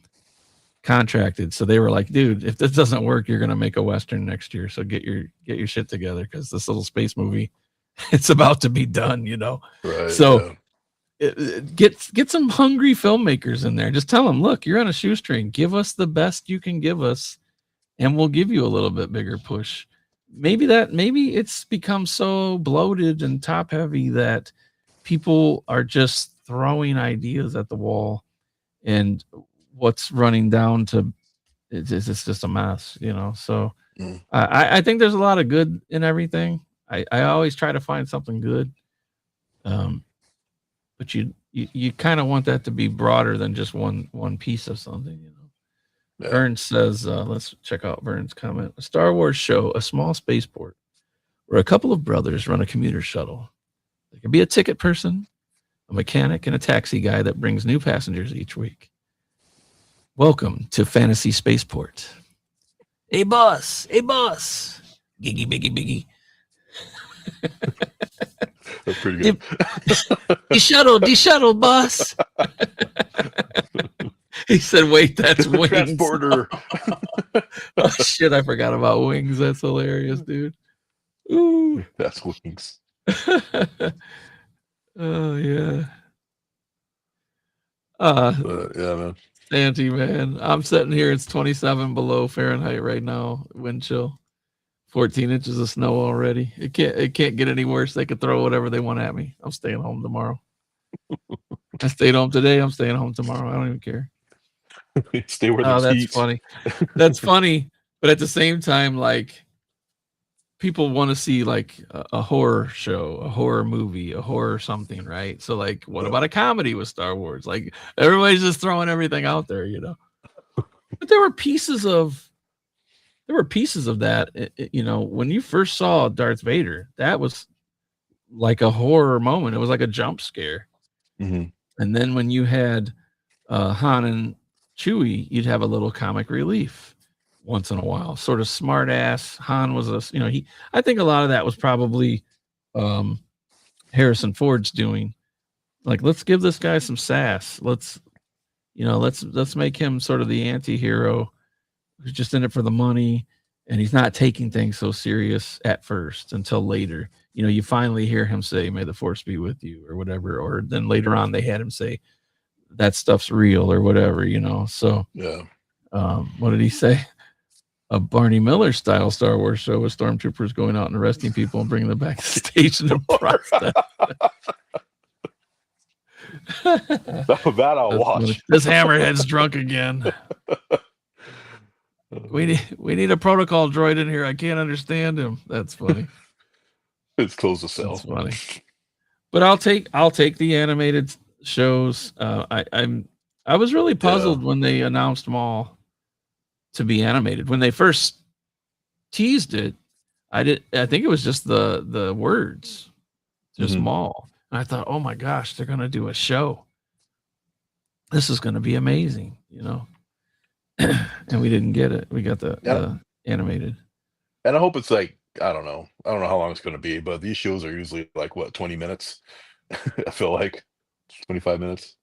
contracted, so they were like, dude, if this doesn't work, you're going to make a Western next year. So get your shit together, because this little space movie, it's about to be done, Right. So get some hungry filmmakers in there. Just tell them, look, you're on a shoestring. Give us the best you can give us, and we'll give you a little bit bigger push. maybe it's become so bloated and top heavy that people are just throwing ideas at the wall, and what's running down to it's just a mess, you know. So Mm. I think there's a lot of good in everything. I always try to find something good, but you kind of want that to be broader than just one piece of something, you know. Yeah. Vern says, let's check out Vern's comment. A Star Wars show, a small spaceport, where a couple of brothers run a commuter shuttle. There can be a ticket person, a mechanic, and a taxi guy that brings new passengers each week. Welcome to Fantasy Spaceport. Hey, boss. Hey, boss. Giggy, biggy, biggy. That's pretty good. The shuttle, boss. He said, wait, that's Wings. Transporter. Oh, shit, I forgot about Wings. That's hilarious, dude. Ooh. That's Wings. Oh, yeah. Yeah, man. Santy, man. I'm sitting here. It's 27 below Fahrenheit right now. Wind chill. 14 inches of snow already. It can't get any worse. They could throw whatever they want at me. I'm staying home tomorrow. I stayed home today. I'm staying home tomorrow. I don't even care. Stay where there's that's heat. funny. That's funny. But at the same time, like, people want to see like a horror show, a horror movie, a horror something, right? So like, what about a comedy with Star Wars? Like, everybody's just throwing everything out there, you know. But there were pieces of that, you know. When you first saw Darth Vader, that was like a horror moment. It was like a jump scare. Mm-hmm. And then when you had Han and Chewie, you'd have a little comic relief once in a while. Sort of smart ass. Han was I think a lot of that was probably Harrison Ford's doing. Like, let's give this guy some sass. Let's make him sort of the anti-hero who's just in it for the money, and he's not taking things so serious at first until later. You know, you finally hear him say, "May the Force be with you," or whatever. Or then later on, they had him say, "That stuff's real," or whatever. You know. So yeah. What did he say? A Barney Miller style Star Wars show with stormtroopers going out and arresting people and bringing them back to the station in process. That I'll watch. This hammerhead's drunk again. We need a protocol droid in here. I can't understand him. That's funny. It's close to sell. That's funny. But I'll take the animated shows. I was really puzzled when they announced them all to be animated. When they first teased it, I think it was just the words, just Maul. And I thought, oh my gosh, they're gonna do a show. This is gonna be amazing, you know. And we didn't get it. We got the animated. And I hope it's like, I don't know how long it's gonna be, but these shows are usually like 20 minutes. I feel like 25 minutes.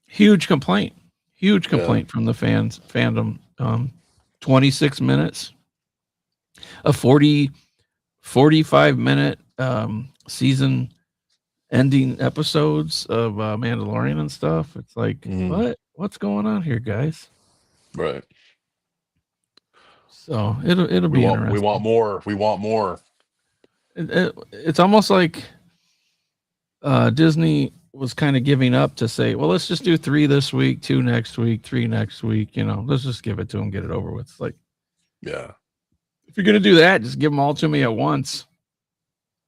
Huge complaint from the fandom. 26 minutes, a 45 minute season ending episodes of Mandalorian and stuff. It's like, what's going on here, guys? Right. So it'll be interesting. We want more. It's almost like Disney was kind of giving up to say, well, let's just do 3 this week, 2 next week, 3 next week. You know, let's just give it to them, get it over with. It's like, yeah, if you're gonna do that, just give them all to me at once,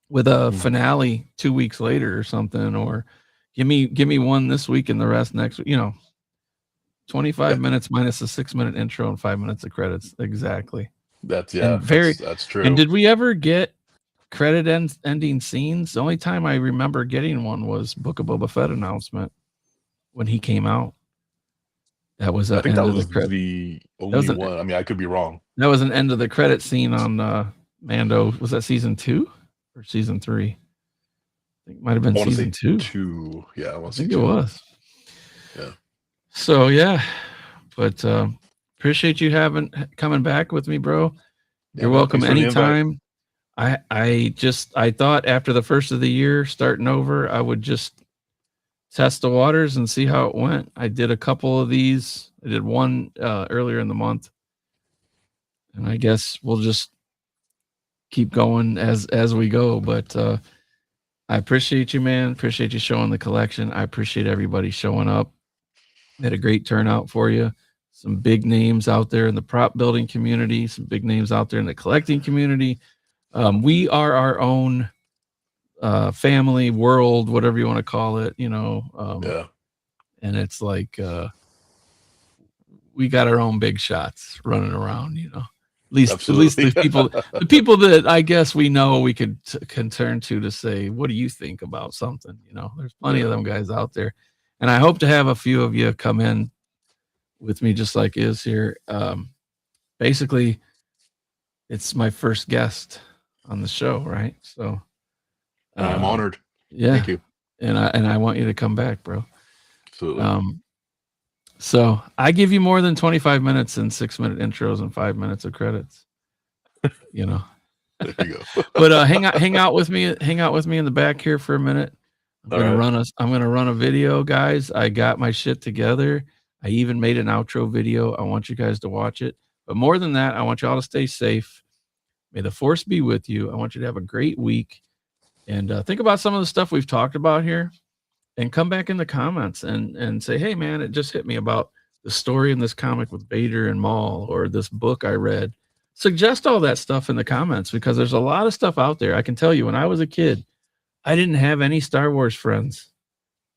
with a finale 2 weeks later or something, or give me one this week and the rest next week. You know, 25 minutes minus a 6-minute intro and 5 minutes of credits. Exactly. That's true. And did we ever get credit ending scenes? The only time I remember getting one was Book of Boba Fett announcement when he came out. That was I think that was the only one. I mean, I could be wrong. That was an end of the credit scene on Mando. Was that season 2 or season 3? I think it might have been season 2. Yeah, I think it was. Yeah. So yeah, but appreciate you coming back with me, bro. You're welcome anytime. I thought after the first of the year, starting over, I would just test the waters and see how it went. I did a couple of these. I did one earlier in the month, and I guess we'll just keep going as we go. But I appreciate you, man. Appreciate you showing the collection. I appreciate everybody showing up. We had a great turnout for you. Some big names out there in the prop building community, some big names out there in the collecting community. We are our own family, world, whatever you want to call it, Yeah. and it's like we got our own big shots running around, At least Absolutely. the people that I guess we know we can turn to say, what do you think about something? There's plenty of Yeah. them guys out there, and I hope to have a few of you come in with me, just like is here. Basically, it's my first guest on the show, right? So And I'm honored. yeah, Thank you. and I want you to come back, bro. Absolutely. So I give you more than 25 minutes and 6-minute intros and 5 minutes of credits. There you go. But hang out with me in the back here for a minute. I'm gonna run a video, guys. I got my shit together. I even made an outro video. I want you guys to watch it. But more than that, I want you all to stay safe. May the force be with you. I want you to have a great week. And think about some of the stuff we've talked about here. And come back in the comments and say, hey, man, it just hit me about the story in this comic with Vader and Maul, or this book I read. Suggest all that stuff in the comments, because there's a lot of stuff out there. I can tell you, when I was a kid, I didn't have any Star Wars friends.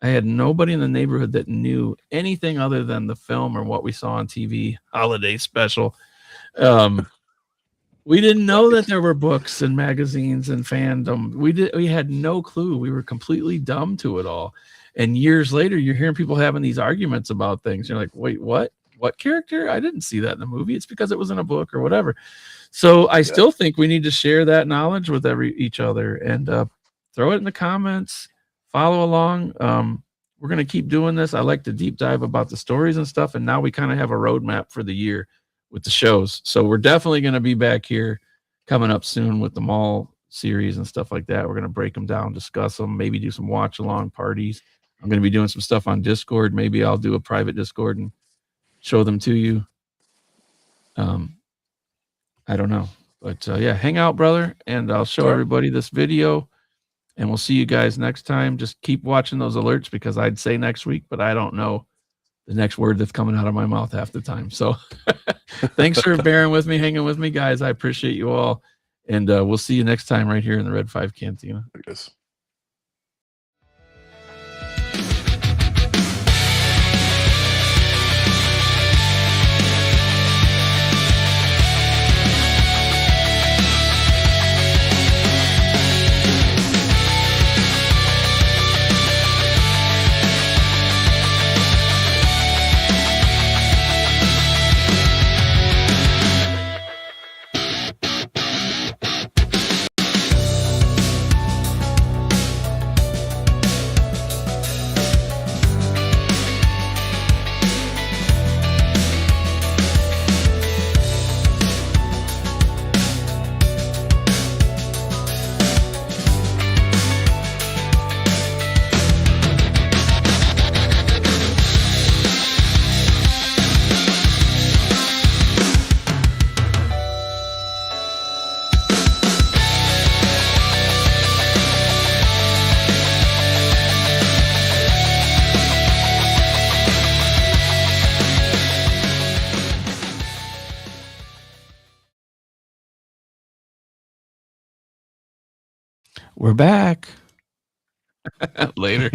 I had nobody in the neighborhood that knew anything other than the film or what we saw on TV, holiday special. We didn't know that there were books and magazines and fandom. We had no clue. We were completely dumb to it all. And years later, you're hearing people having these arguments about things. You're like, wait, what? What character? I didn't see that in the movie. It's because it was in a book or whatever. So I still think we need to share that knowledge with each other, and throw it in the comments. Follow along. We're going to keep doing this. I like to deep dive about the stories and stuff. And now we kind of have a roadmap for the year with the shows. So we're definitely going to be back here coming up soon with the Mall series and stuff like that. We're going to break them down, discuss them, maybe do some watch along parties. I'm going to be doing some stuff on Discord. Maybe I'll do a private Discord and show them to you. I don't know, but yeah, hang out, brother. And I'll show everybody this video, and we'll see you guys next time. Just keep watching those alerts, because I'd say next week, but I don't know the next word that's coming out of my mouth half the time. So thanks for bearing with me, hanging with me, guys. I appreciate you all. And we'll see you next time right here in the Red 5 Cantina. Yes. We're back. Later.